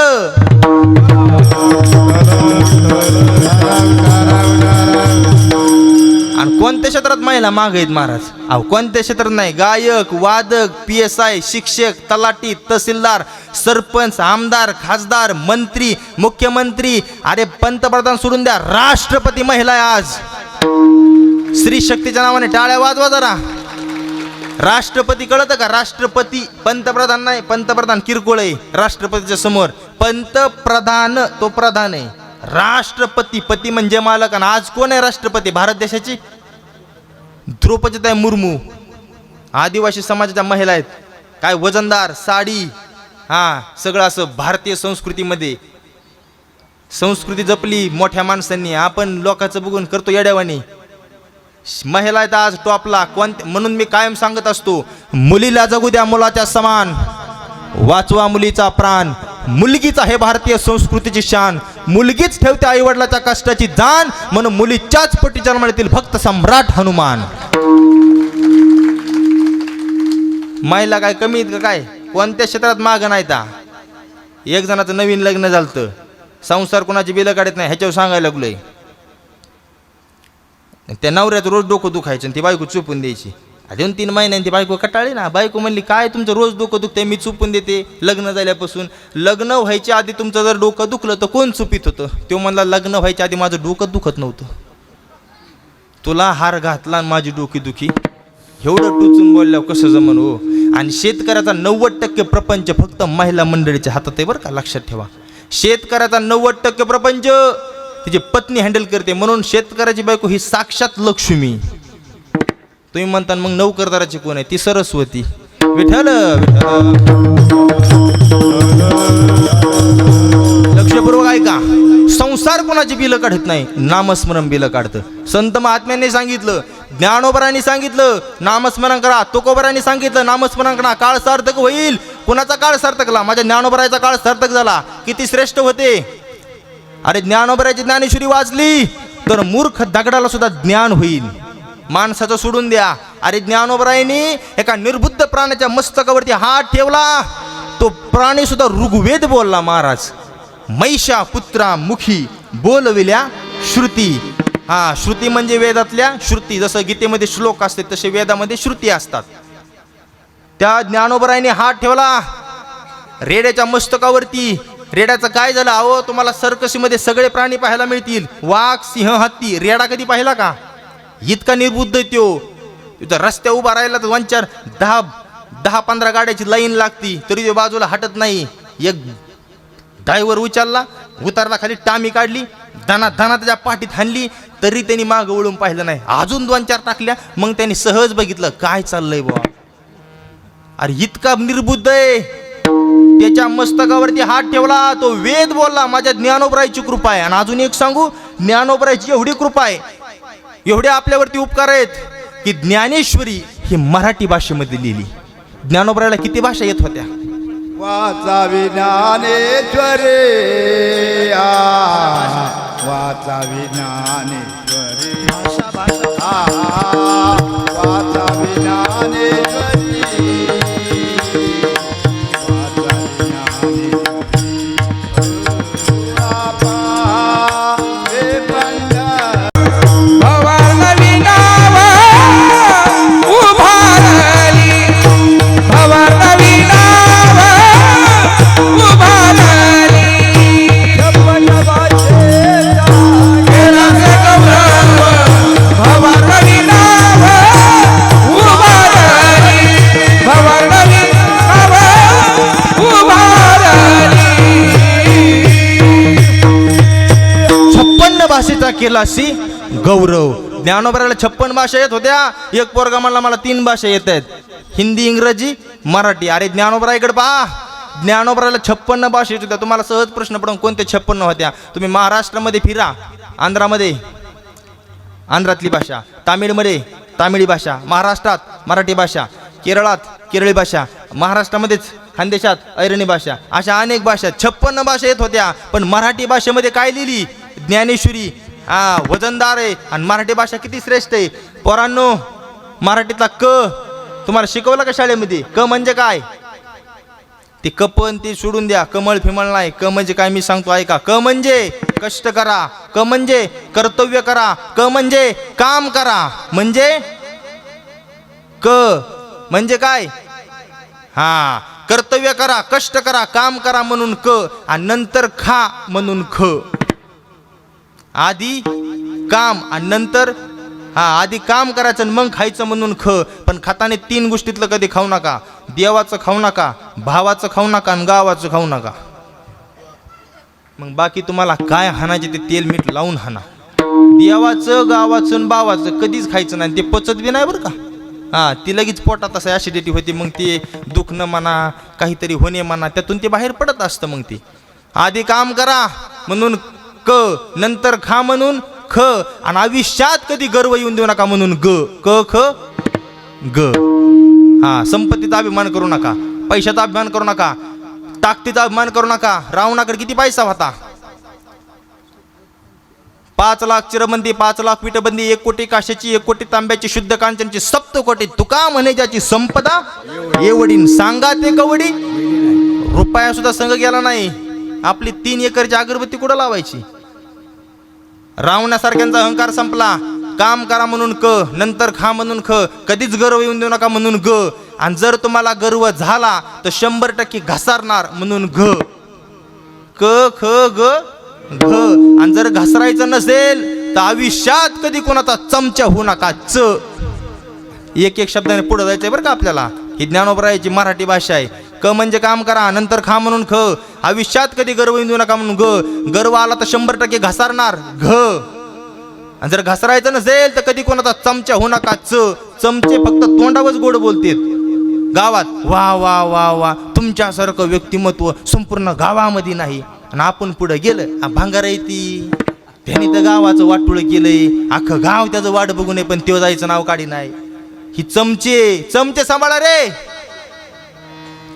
आणि कोणत्या क्षेत्रात महिला माग आहेत महाराज? कोणत्या क्षेत्रात नाही? गायक, वादक, PSI, शिक्षक, तलाठी, तहसीलदार, सरपंच, आमदार, खासदार, मंत्री, मुख्यमंत्री, अरे पंतप्रधान सोडून द्या, राष्ट्रपती महिला आहे आज. स्त्री शक्तीच्या नावाने टाळ्या वाजवा जरा. राष्ट्रपती कळतं का? राष्ट्रपती, पंतप्रधान नाही. पंतप्रधान किरकोळ आहे राष्ट्रपतीच्या समोर. पंतप्रधान तो प्रधान आहे. राष्ट्रपती, पती म्हणजे मालक. आणि आज कोण आहे राष्ट्रपती भारत देशाची? द्रौपदीताई मुर्मू. आदिवासी समाजाच्या महिला आहेत. काय वजनदार साडी, सगळं असं भारतीय संस्कृतीमध्ये. संस्कृती जपली मोठ्या माणसांनी. आपण लोकांचं बघून करतो येड्यावानी. महिला आहेत आज टॉपला. म्हणून मी कायम सांगत असतो, मुलीला जगू द्या मुलाच्या समान, वाचवा मुलीचा प्राण. मुलगीचा हे भारतीय संस्कृतीची शान. मुलगीच ठेवते आईवडिलाच्या कष्टाची जाण, म्हणून मुलीच्याच पोटी जन्मलेतील भक्त सम्राट हनुमान. महिला काय कमी आहेत का काय? कोणत्या क्षेत्रात मागं नाही. एक जणाचं नवीन लग्न झालं, संसार कोणाची बिलं काढत नाही ह्याच्यावर सांगायला लागलोय. त्या नवऱ्याचं रोज डोकं दुखायचं आणि ती बायको चुपून द्यायची. 2-3 महिन्यांनी ती बायको कटाळली ना. बायको म्हणली, काय तुमचं रोज डोकं दुखतंय, मी चुपून देते लग्न झाल्यापासून. लग्न व्हायच्या आधी तुमचं जर डोकं दुखलं तर कोण चुपीत होतं? तो म्हणला, लग्न व्हायच्या आधी माझं डोकं दुखत नव्हतं, तुला हार घातला माझी डोकी दुखी. एवढं टुचून बोलल्यावर कसं जमन हो. आणि शेतकऱ्याचा 90% प्रपंच फक्त महिला मंडळीच्या हातात आहे बरं का, लक्षात ठेवा. शेतकऱ्याचा 90% प्रपंच तिची पत्नी हँडल करते. म्हणून शेतकऱ्याची बायको ही साक्षात लक्ष्मी. तुम्ही म्हणता मग नोकरदाराची कोण आहे? ती सरस्वती. विठ्ठल विठ्ठल. लक्षपूर्वक ऐका. संसार कोणाची बिलं काढत नाही, नामस्मरण बिलं काढतं. संत महात्म्यांनी सांगितलं, ज्ञानोबरांनी सांगितलं नामस्मरण करा, तुकोबरांनी सांगितलं नामस्मरण करा, काळ सार्थक होईल. कुणाचा काळ सार्थक झाला? माझ्या ज्ञानोबराचा काळ सार्थक झाला. किती श्रेष्ठ होते. अरे ज्ञानोबराची ज्ञानेश्वरी वाचली तर मूर्ख दगडाला सुद्धा ज्ञान होईल. माणसाचं सोडून द्या. अरे ज्ञानोबरायांनी एका निर्बुद्ध प्राण्याच्या मस्तकावरती हात ठेवला, तो प्राणी सुद्धा ऋग्वेद बोलला. महाराज महिषा पुत्रा मुखी बोलविल्या श्रुती. हा, श्रुती म्हणजे वेदातल्या श्रुती. जसं गीतेमध्ये श्लोक असते तसे वेदामध्ये श्रुती असतात. त्या ज्ञानोबरायांनी हात ठेवला रेड्याच्या मस्तकावरती. रेड्याचं काय झालं? अहो तुम्हाला सर्कसीमध्ये सगळे प्राणी पाहायला मिळतील, वाघ, सिंह, हत्ती. रेडा कधी पाहिला का? इतका निर्बुद्ध त्यो. तिथं रस्त्या उभा राहिला तर 10-15 गाड्याची लाईन लागती तरी तो बाजूला हटत नाही. एक ड्रायव्हर उचलला, उतरला खाली, टामी काढली, दाना त्याच्या पाठीत हाणली तरी त्यांनी मागं वळून पाहिलं नाही. अजून 2-4 टाकल्या, मग त्यांनी सहज बघितलं काय चाललंय बुवा. अरे इतका निर्बुद्ध आहे. त्याच्या मस्तकावरती हात ठेवला, तो वेद बोलला. माझ्या ज्ञानोबरायची कृपा आहे. आणि अजून एक सांगू, ज्ञानोबरायची एवढी कृपा आहे, एवढे आपल्यावरती उपकार आहेत की ज्ञानेश्वरी ही मराठी भाषेमध्ये लिहिली. ज्ञानोबरायला किती भाषा येत होत्या? वाचावी ज्ञानेश्वरी, वाचावी ज्ञानेश्वरी, वाचावी ज्ञानेश्वरी. भाषेचा केलासी गौरव. ज्ञानोबराला 56 भाषा येत होत्या. एक पोरगा म्हणला मला 3 भाषा येत आहेत, हिंदी, इंग्रजी, मराठी. अरे ज्ञानोबराकडे पहा, ज्ञानोबराला 56 भाषा येत होत्या. तुम्हाला सहज प्रश्न पडून कोणत्या 56 होत्या? तुम्ही महाराष्ट्रामध्ये फिरा, आंध्रामध्ये आंध्रातली भाषा, तामिळमध्ये तामिळी भाषा, महाराष्ट्रात मराठी भाषा, केरळात केरळी भाषा, महाराष्ट्रामध्येच खानदेशात ऐरणी भाषा, अशा अनेक भाषा. 56 भाषा येत होत्या. पण मराठी भाषेमध्ये काय लिहिली? ज्ञानेश्वरी. वजनदार आहे. आणि मराठी भाषा किती श्रेष्ठ आहे. पोरांनो, मराठीतला क तुम्हाला शिकवलं का शाळेमध्ये? क म्हणजे काय? ते कपन ते सोडून द्या, कमळ फिमळ नाही. क म्हणजे काय मी सांगतो ऐका. क म्हणजे कष्ट करा, क म्हणजे कर्तव्य करा, क म्हणजे काम करा. म्हणजे क म्हणजे काय? हा, कर्तव्य करा, कष्ट करा, काम करा म्हणून क, आणि नंतर खा म्हणून ख. आधी काम आणि नंतर आधी काम करायचं मग खायचं म्हणून ख. पण खाताने 3 गोष्टीतलं कधी खाऊ नका. देवाचं खाऊ नका, भावाचं खाऊ नका, आणि गावाचं खाऊ नका. मग बाकी तुम्हाला काय हाणायचे ते तेल मीठ लावून हाणा. देवाचं, गावाचं आणि भावाचं कधीच खायचं नाही. ते पचत बी नाही बरं का. ती लगेच पोटात असं ॲसिडिटी होते. मग ते दुखणं म्हणा, काहीतरी होणे म्हणा, त्यातून ते बाहेर पडत असतं. मग ते आधी काम करा म्हणून क, नंतर खा म्हणून ख, आणि आयुष्यात कधी गर्व येऊन देऊ नका म्हणून ग. क ख ग. संपत्तीचा अभिमान करू नका, पैशाचा अभिमान करू नका, ताकदीचा अभिमान करू नका. रावणाकडे किती पैसा होता? 5 लाख चिरबंदी, 5 लाख पीठबंदी, 1 कोटी काश्याची, 1 कोटी तांब्याची, शुद्ध कांचनची, 7 कोटी तुका म्हणे ज्याची संपदा एवढी. सांगा ते कवडी. रुपया सुद्धा संघ गेला नाही. आपली 3 एकरची अगरबत्ती कुठं लावायची? रावणासारख्यांचा अहंकार संपला. काम करा म्हणून क, नंतर खा म्हणून ख, कधीच गर्व येऊन देऊ नका म्हणून ग. आणि जर तुम्हाला गर्व झाला तर 100% घसारणार म्हणून घ. क ख ग घ. आणि जर घसरायचं नसेल तर आयुष्यात कधी कोणाचा चमचा होऊ नका. च. एक एक शब्दाने पुढे जायचंय बरं का आपल्याला. ही ज्ञानोबरायाची मराठी भाषा आहे. क म्हणजे काम करा, नंतर खा म्हणून ख. आयुष्यात कधी गर्व येऊ नका म्हणून ग. गर्व आला तर 100% घसारणार घ. आणि जर घसरायचं नसेल तर कधी कोणाचा चमचा होऊ नका च. चमचे फक्त तोंडावरच गोड बोलतेत. गावात वा वा वा वा तुमच्यासारखं व्यक्तिमत्व संपूर्ण गावामध्ये नाही. आणि आपण पुढे गेलं भांगार येते त्याने तर गावाचं वाटुळ केलंय. अख्खं गाव त्याचं वाट बघू नये पण त्यो जायचं नाव काढी नाही. ही चमचे सांभाळा रे.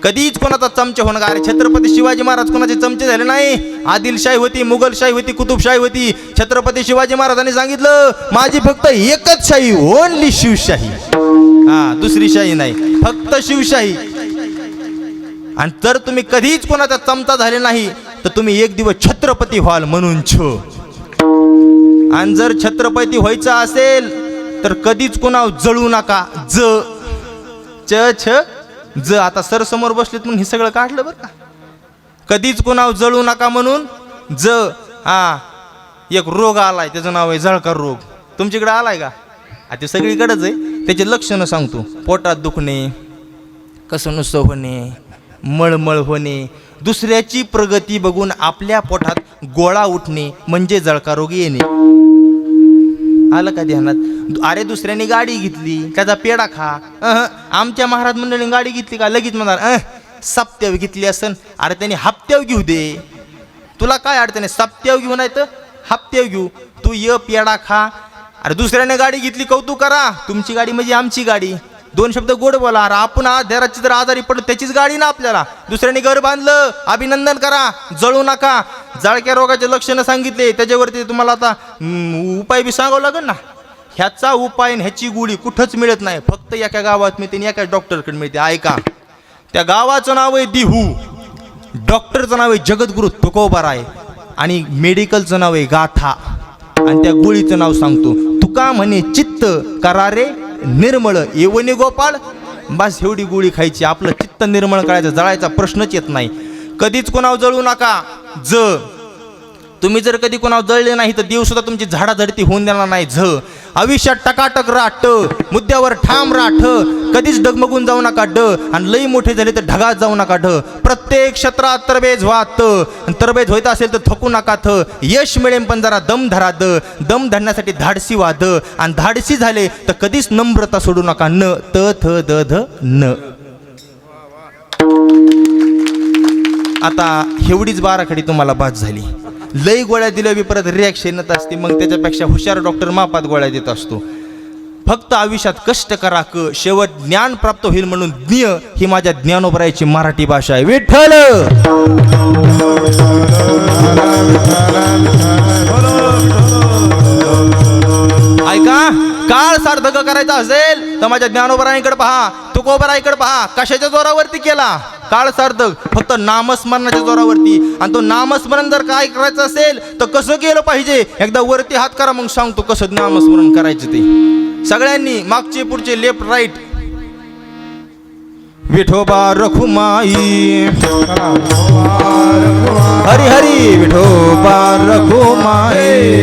कधीच कोणाचा चमचे होणार. अरे छत्रपती शिवाजी महाराज कोणाचे चमचे झाले नाही. आदिलशाही होती, मुघलशाही होती, कुतुबशाही होती. छत्रपती शिवाजी महाराजांनी सांगितलं माझी फक्त एकच शाही, ओनली शिवशाही. हा दुसरी शाही नाही, फक्त शिवशाही. आणि जर तुम्ही कधीच कोणाचा चमचा झाले नाही तर तुम्ही एक दिवस छत्रपती व्हाल म्हणून छो. आणि जर छत्रपती व्हायचं असेल तर कधीच कोणावर जळू नका. ज आता सर समोर बसलेत म्हणून हे सगळं काढलं बरं का. कधीच कोणावर जळू नका म्हणून ज. हा एक रोग आलाय त्याचं नाव आहे जळकार रोग. तुमच्याकडे आलाय का? ते सगळीकडेच आहे. त्याचे लक्षणं सांगतो. पोटात दुखणे, कसं नुसतं होणे, मळमळ होणे, दुसऱ्याची प्रगती बघून आपल्या पोटात गोळा उठणे म्हणजे जळका रोग येणे. आलं का ध्यानात? अरे दुसऱ्याने गाडी घेतली त्याचा पेढा खा. आमच्या महाराज मंडळीने गाडी घेतली का लगेच म्हणणार सप्त्याव घेतली असन. अरे त्याने हप्त्याव घेऊ दे, तुला काय अडचण आहे? सप्त्याव घेऊ नाही तर हप्त्याव घेऊ. तू ये पेढा खा. अरे दुसऱ्याने गाडी घेतली कौतुक करा. तुमची गाडी म्हणजे आमची गाडी. 2 शब्द गोड बोला. अरे आपण आधाराची जर आजारी पडलो त्याचीच गाडी ना आपल्याला. दुसऱ्याने घर बांधलं अभिनंदन करा, जळू नका. जळक्या रोगाचे लक्षणं सांगितले त्याच्यावरती तुम्हाला आता उपाय बी सांगावं लागेल ना. ह्याचा उपाय ह्याची गोळी कुठंच मिळत नाही, फक्त एका गावात मिळते, एका डॉक्टरकडे मिळते. ऐका, त्या गावाचं नाव आहे दिहू, डॉक्टरचं नाव आहे जगद्गुरु तुकोबाराय आणि मेडिकलचं नाव आहे गाथा. आणि त्या गोळीचं नाव सांगतो. तुका म्हणे चित्त करारे निर्मळ येवनी गोपाळ. बस एवढी गोळी खायची, आपलं चित्त निर्मळ करायचं, जळायचा प्रश्नच येत नाही. कधीच कोणावर जळू नका. तुम्ही जर कधी कोणावर जळले नाही तर देव सुद्धा तुमची झाडाझडती होऊन देणार नाही. आयुष्यात टकाटक राठ, मुद्द्यावर ठाम राठ, कधीच डगमगून जाऊ नका. आणि लई मोठे झाले तर ढगात जाऊ नका. प्रत्येक क्षेत्रात तरबेज व्हा. तरबेज व्हायचं असेल तर थकू नका. यश मिळेल पण जरा दम धरा. दम धरण्यासाठी धाडसी व्हा. आणि धाडसी झाले तर कधीच नम्रता सोडू नका. न त थ द ध न. आता एवढीच बाराखडी तुम्हाला बाज झाली. लई गोळ्या दिल्या बी परत रिॲक्शन येत असते. मग त्याच्यापेक्षा हुशार डॉक्टर मापात गोळ्या देत असतो. फक्त आयुष्यात कष्ट करा शेवट ज्ञान प्राप्त होईल म्हणून ज्ञ ही माझ्या ज्ञानोबरायाची मराठी भाषा आहे. विठ्ठल ऐका, काळ सार्थक करायचा असेल तर माझ्या ज्ञानोबरायांकडे पहा, तुकोबराईकडे पहा. कशाच्या जोरावरती केला काळ सार्थक? फक्त नामस्मरणाच्या जोरावरती. आणि तो नामस्मरण जर काय करायचं असेल तर कसं केलं पाहिजे? एकदा वरती हात करा मग सांगतो कसं नामस्मरण करायचं ते. सगळ्यांनी मागचे पुढचे लेफ्ट राईट. विठोबा रखुमाई हरी हरी विठोबा रखुमाई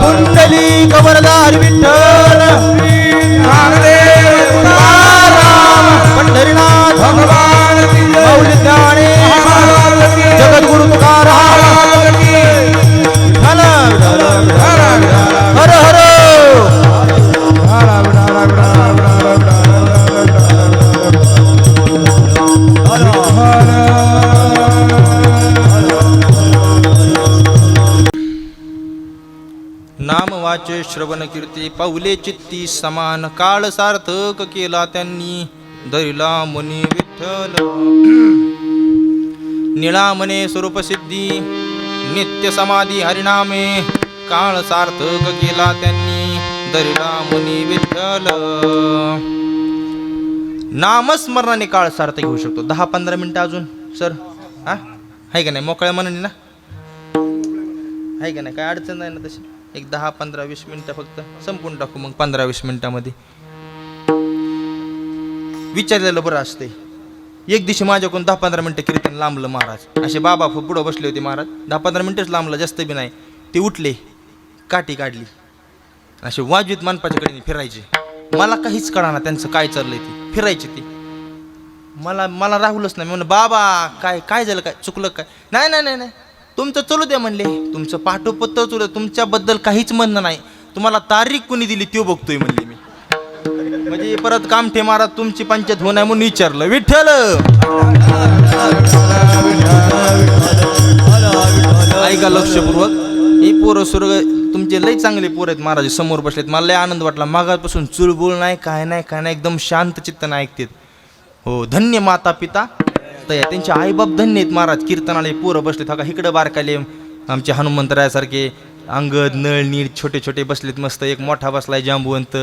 कुंडली कवरदार विठ्ठल पंढरीनाथ भगवान मौली ज्ञानेश्वर जगद्गुरु तुकाराम हर हर नाम वाचे श्रवण कीर्ती पाऊले चित्ती समान काळ सार्थक केला त्यांनी धरिला मुनी विठ्ठल निळामने स्वरूप सिद्धी नित्य समाधी हरिनामे काळ सार्थक केला त्यांनी धरिला मुनी विठ्ठल. नामस्मरणाने काळ सार्थक होऊ शकतो. 10-15 मिनिटं अजून सर हा आहे का नाही मोकळ्या मनाने ना आहे का नाही काय अडचण नाही ना तशी. एक 10-15-20 मिनिटं फक्त संपून टाकू मग 15-20 मिनिटामध्ये. विचारलेलं बरं असते. एक दिवशी माझ्याकडून 10-15 मिनिटं कीर्तन लांबलं महाराज. असे बाबा पुढं बसले होते महाराज. 10-15 मिनिटच लांबलं जास्त बी नाही. ते उठले काठी काढली असे वाजवीत मानपाच्याकडे फिरायचे. मला काहीच कळाना त्यांचं काय चाललंय ते फिरायचे ते. मला राहुलच नाही. म्हणून बाबा काय काय झालं काय चुकलं काय. नाही नाही नाही नाही तुमचं चलू द्या म्हणले. तुमचं पाठोपत्र चलू द्या. तुमच्याबद्दल काहीच म्हणणं नाही. तुम्हाला तारीख कोणी दिली तो बघतोय म्हणले मी. म्हणजे परत कामठे महाराज तुमची पंचायत होणार म्हणून विचारलं. विठ्ठल ऐका लक्षपूर्वक. हे पोरं स्वर्ग तुमचे लय चांगले पोर आहेत महाराज समोर बसलेत. मला लय आनंद वाटला. मागापासून चुळबुळ नाही काय नाही काय नाही एकदम शांत चित्तानं ऐकतात. हो धन्य माता पिता तया त्यांचे आईबाप धन्य आहेत महाराज. कीर्तनाला पोरं बसलेत. हा इकडं बारकाले आमचे हनुमंतरायासारखे अंगद नळ नीट छोटे छोटे बसलेत मस्त. एक मोठा बसलाय जांबुवंत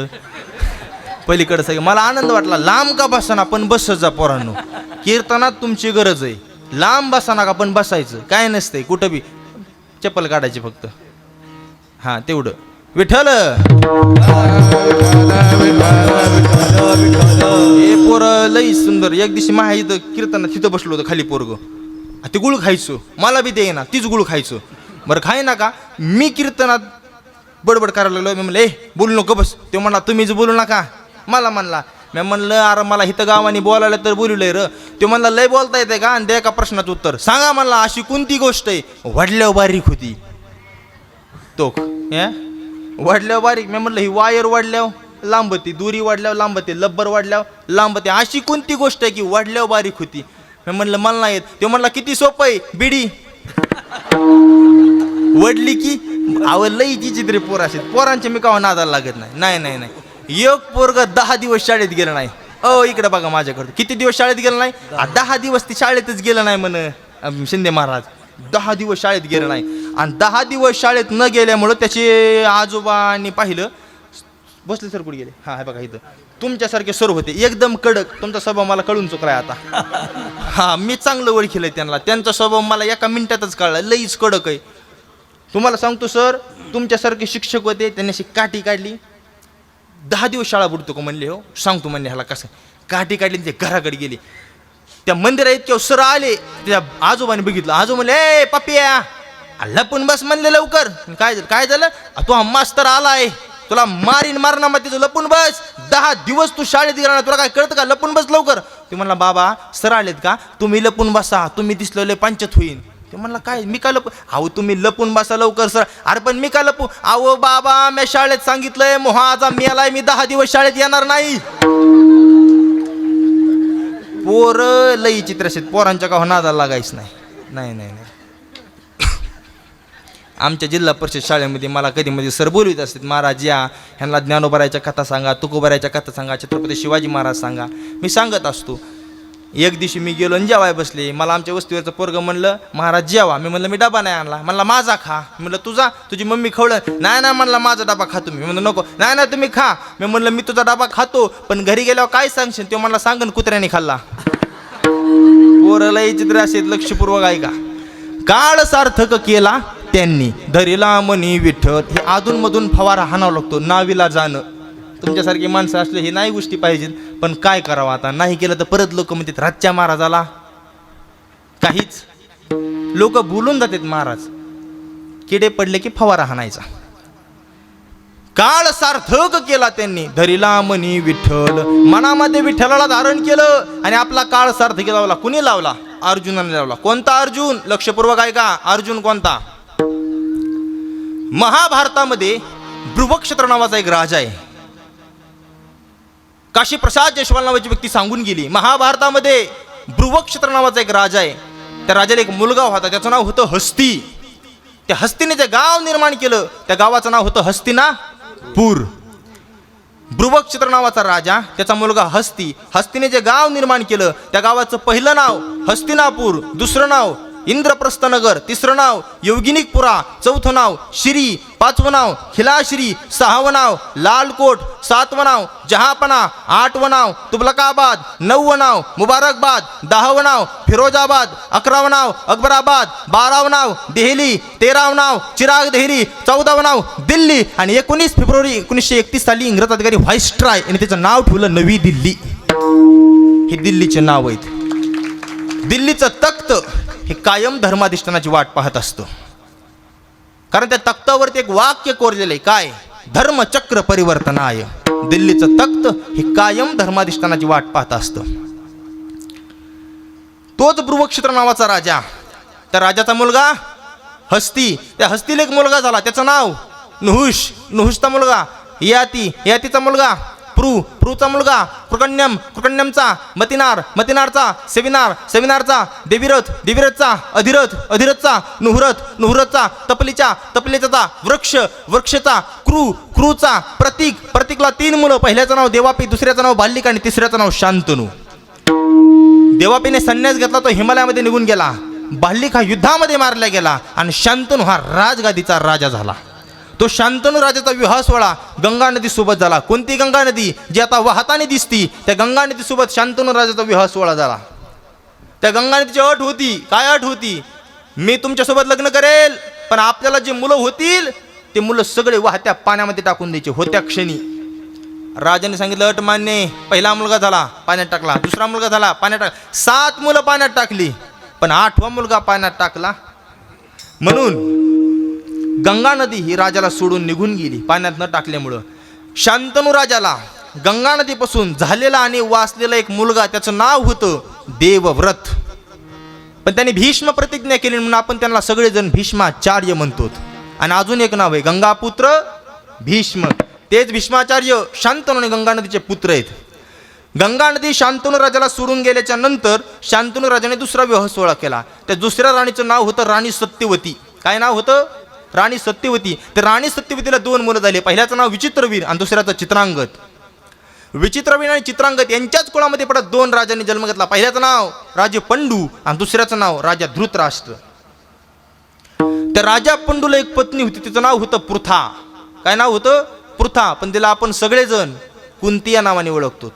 पलीकडं सगळे. मला आनंद वाटला. लांब का बसाना पण बसत जा पोरांनो. कीर्तनात तुमची गरज आहे. लांब बसाना का पण बसायचं काय नसतंय. कुठं बी चप्पल काढायची फक्त. हां तेवढं. विठ्ठल हे पोरं लई सुंदर. एक दिवशी माझ्या इथं कीर्तनात तिथं बसलो होतं खाली पोरग. ते गुळ खायचो. मला बी दे ना तीच गुळ खायचो. बरं खाय ना का मी कीर्तनात बडबड करायला लागलो. मी म्हणलं ए बोलू नको बस. ते म्हणला तुम्हीच बोलू नका. मला म्हणला. मी म्हणलं अरे मला इथं गावाने बोलायला तर बोलवलंय र. ते म्हणला लय बोलता येते का. आणि द्या एका प्रश्नाचं उत्तर सांगा म्हणला. अशी कोणती गोष्ट आहे वडल्यावर बारीक होती. तो वडल्यावर बारीक. मी म्हणलं ही वायर वाढल्यावर लांबती दुरी वाढल्यावर लांबते लब्बर वाढल्यावर लांबते. अशी कोणती गोष्ट आहे की वाढल्यावर बारीक होती. मी म्हणलं मला नाही येत. ते म्हणला किती सोपं आहे बिडी वडली की लई जी चित्रे पोर असेल. पोरांचे मी कावा नादाला लागत नाही. नाही नाही नाही. एक पोरग 10 दिवस शाळेत गेलं नाही. इकडे बघा माझ्याकडे किती दिवस शाळेत गेलं नाही. 10 दिवस ती शाळेतच गेलं नाही म्हण शिंदे महाराज. 10 दिवस शाळेत गेलं नाही. आणि 10 दिवस शाळेत न गेल्यामुळं त्याचे आजोबांनी पाहिलं. बसले सर कुठे गेले. हा बघा इथं तुमच्यासारखे सर होते एकदम कडक. तुमचा स्वभाव मला कळून चुकलाय आता. हा मी चांगलं ओळखीलंय त्यांना. त्यांचा स्वभाव मला एका मिनिटातच कळला. लईच कडक आहे. तुम्हाला सांगतो सर तुमच्यासारखे शिक्षक होते. त्यांनी अशी काठी काढली. 10 दिवस शाळा बुडतो का म्हणले. हो सांगतो म्हणले ह्याला कसं. काठी काढली ते घराकडे गेली. त्या मंदिरात इतक्या सर आले. त्या आजोबाने बघितलं. आजोबा म्हणले ए पप्पिया लपून बस म्हणले लवकर. काय झालं तो हा मास्तर आलाय तुला मारीन मारणा मग तिचं लपून बस. 10 दिवस तू शाळेत गेला तुला काय कळतं का. लपून बस लवकर. ते म्हणला बाबा सर आलेत का तुम्ही लपून बसा. तुम्ही दिसलेले पंचायत होईन. ते म्हणला काय मी का लपू. अहो तुम्ही लपून बसा लवकर सर. अरे पण मी का लपू. अहो बाबा मी शाळेत सांगितलंय मोहाचा मेलाय मी 10 दिवस शाळेत येणार नाही. पोर लई चित्र आहेत. पोरांच्या का नादाला लागायचं नाही. नाही नाही नाही. आमच्या जिल्हा परिषद शाळेमध्ये मला कधी मध्ये सर बोलवित असतात. महाराज या ह्यांना ज्ञानोबरायच्या कथा सांगा तुकोबरायच्या कथा सांगा छत्रपती शिवाजी महाराज सांगा. मी सांगत असतो. एक दिवशी मी गेलो आणि जेवाय बसले. मला आमच्या वस्तीवरचं पोरगं म्हणलं महाराज जेवा. मी म्हणलं मी डबा नाही आणला. म्हणला माझा खा. म्हणलं तुझा तुझी मम्मी खवळं. नाही नाही म्हणला माझा डबा खातो मी. म्हणलं नको. नाही नाही तुम्ही खा. मी म्हणलं मी तुझा डबा खातो पण घरी गेल्यावर काय सांगशील. ते म्हणला सांगन कुत्र्याने खाल्ला. पोरला हे चित्र असेल लक्षपूर्वक ऐका. काळ सार्थक केला त्यांनी धरिला मनी विठ्ठल. हे अधूनमधून फवारा हाणावं लागतो. नावीला जाणं. तुमच्यासारखी माणसं असले हे नाही गोष्टी पाहिजेत. पण काय करावं आता. नाही केलं तर परत लोक म्हणतात रातच्या महाराजाला काहीच लोक बोलून जातात महाराज, किडे पडले की फवारा हाणायचा. काळ सार्थक केला त्यांनी, धरिला मनी विठ्ठल, मनामध्ये विठ्ठलाला धारण केलं आणि आपला काळ सार्थक लावला. कुणी लावला? अर्जुनाने लावला. कोणता अर्जुन? लक्षपूर्वक ऐका, अर्जुन कोणता? महाभारतामध्ये भ्रुवक्षत्र नावाचा एक राजा आहे. काशी प्रसाद जयस्वाल नावाची व्यक्ती सांगून गेली, महाभारतामध्ये भ्रुवक्षत्र नावाचा एक राजा आहे. त्या राजाला एक मुलगा होता, त्याचं नाव होतं हस्ती. त्या हस्तीने जे गाव निर्माण केलं, त्या गावाचं नाव होतं हस्तिनापूर. भ्रुवक्षत्र नावाचा राजा, त्याचा मुलगा हस्ती, हस्तीने जे गाव निर्माण केलं, त्या गावाचं पहिलं नाव हस्तिनापूर, दुसरं नाव इंद्रप्रस्थनगर, तिसरं नाव योगिनिकपुरा, चौथं नाव श्री, पाचवं नाव खिलाश्री, सहावं नाव लालकोट, सातवं नाव जहापना, आठवं नाव तुबलकाबाद, नववं नाव मुबारकबाद, दहावं नाव फिरोजाबाद, अकरावं नाव अकबराबाद, बारावं नाव देहली, तेरावं नाव चिराग देहली, 14वं नाव दिल्ली आणि 19 फेब्रुवारी 1931 साली इंग्रज अधिकारी व्हाईसराय यांनी त्याचं नाव ठेवलं नवी दिल्ली. हे दिल्लीचे नाव आहेत. दिल्लीचं तख्त हे कायम धर्माधिष्ठानाची वाट पाहत असतं, कारण त्या तख्तावरती एक वाक्य कोरलेलं आहे, काय? धर्मचक्र परिवर्तनाय. दिल्लीचं तख्त हे कायम धर्माधिष्ठानाची वाट पाहत असतं. तोच भ्रुवक्षत्र नावाचा राजा, त्या राजाचा मुलगा हस्ती, त्या हस्तीला एक मुलगा झाला, त्याचं नाव नुहुष, नुहुषचा मुलगा याती, यातीचा मुलगा प्रूचा मुलगा कृकण्यम, कृकण्यमचा मतिनार, मतिनारचा सेविनार, सेविनारचा देविरथ, देविरथचा अधिरथ, अधिरथचा नुहरथ, नुहरथचा तपलीचा, तपलीचा वृक्ष, वृक्षचा क्रूचा प्रतीक, प्रतीकला 3 मुलं, पहिल्याचं नाव देवापी, दुसऱ्याचं नाव बाल्लिक आणि तिसऱ्याचं नाव शांतनू. देवापीने संन्यास घेतला, तो हिमालयामध्ये निघून गेला. बाल्लिक हा युद्धामध्ये मारला गेला आणि शांतनू हा राजगादीचा राजा झाला. तो शांतनू राजाचा विवाह सोहळा गंगा नदी सोबत झाला. कोणती गंगा नदी? जी आता वाहताना दिसती, त्या गंगा नदी सोबत शांतनू राजाचा विवाह सोहळा झाला. त्या गंगा नदीची अट होती, काय अट होती? मी तुमच्यासोबत लग्न करेल, पण आपल्याला जे मुलं होतील ते मुलं सगळे वाहत्या पाण्यामध्ये टाकून द्यायचे होत्या क्षणी. राजाने सांगितलं अट मान्य. पहिला मुलगा झाला, पाण्यात टाकला. दुसरा मुलगा झाला, पाण्यात टाकला. 7 मुलं पाण्यात टाकली, पण 8वा मुलगा पाण्यात टाकला. म्हणून गंगा नदी ही राजाला सोडून निघून गेली पाण्यात न टाकल्यामुळं. शांतनू राजाला गंगा नदीपासून झालेला आणि वाचलेला एक मुलगा, त्याचं नाव होतं देवव्रत. पण त्याने भीष्म प्रतिज्ञा केली म्हणून आपण त्यांना सगळेजण भीष्माचार्य म्हणतो. आणि अजून एक नाव आहे गंगापुत्र भीष्म. तेच भीष्माचार्य शांतनू आणि गंगा नदीचे पुत्र आहेत. गंगा नदी शांतनू राजाला सोडून गेल्याच्या नंतर शांतनू राजाने दुसरा विवाह सोहळा केला. त्या दुसऱ्या राणीचं नाव होतं राणी सत्यवती. काय नाव होतं? राणी सत्यवती. तर राणी सत्यवतीला 2 मुलं झाले. पहिल्याचं नाव विचित्रवीर आणि दुसऱ्याचं चित्रांगत. विचित्रवीर आणि चित्रांगत यांच्याच कुळामध्ये पडत 2 राजांनी जन्म घेतला. पहिल्याचं नाव राजे पंडू आणि दुसऱ्याचं नाव राजा धृतराष्ट्र. त्या राजा पंडूला एक पत्नी होती, तिचं नाव होतं पृथा. काय नाव होतं? पृथा. पण तिला आपण सगळेजण कुंती या नावाने ओळखतो.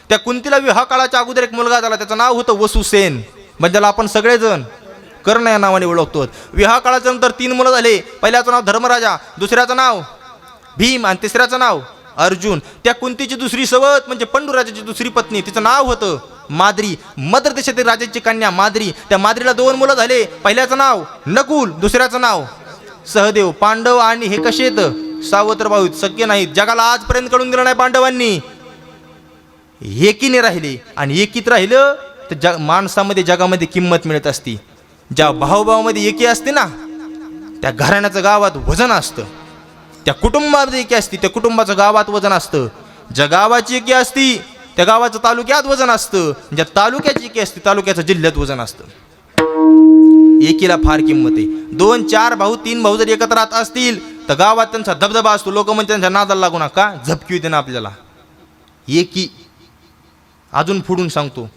त्या कुंतीला विवाह काळाच्या अगोदर एक मुलगा झाला, त्याचं नाव होतं वसुसेन, म्हणजे ज्याला आपण सगळेजण कर्ण या नावाने ओळखतो. विवाह काळाच्या नंतर 3 मुलं झाले. पहिल्याचं नाव धर्मराजा, दुसऱ्याचं नाव भीम आणि तिसऱ्याचं नाव अर्जुन. त्या कुंतीची दुसरी सवत म्हणजे पंडूराजाची दुसरी पत्नी, तिचं नाव होतं माद्री. मद्र देशातील राजाची कन्या माद्री. त्या माद्रीला 2 मुलं झाले. पहिल्याचं नाव नकुल, दुसऱ्याचं नाव सहदेव. पांडव आणि हे कसे आहेत? सावत्र भाऊ, सख्य नाहीत. जगाला आजपर्यंत कळून दिलं नाही पांडवांनी. एकीने राहिले आणि एकीत राहिलं तर माणसामध्ये जगामध्ये किंमत मिळत असती. ज्या भाऊभावामध्ये एकी असते ना, त्या घराण्याचं गावात वजन असतं. त्या कुटुंबामध्ये एकी असती, त्या कुटुंबाचं गावात वजन असतं. ज्या गावाची एकी असती त्या गावाचं तालुक्यात वजन असतं. ज्या तालुक्याची एकी असते तालुक्याचं जिल्ह्यात वजन असतं. एकीला फार किंमत आहे. 2, 4 भाऊ 3 भाऊ जर एकत्र राहत असतील तर गावात त्यांचा दबदबा असतो. लोक म्हणजे त्यांच्या नादाला लागू नका, झपकी होते ना आपल्याला. एकी. अजून पुढून सांगतो,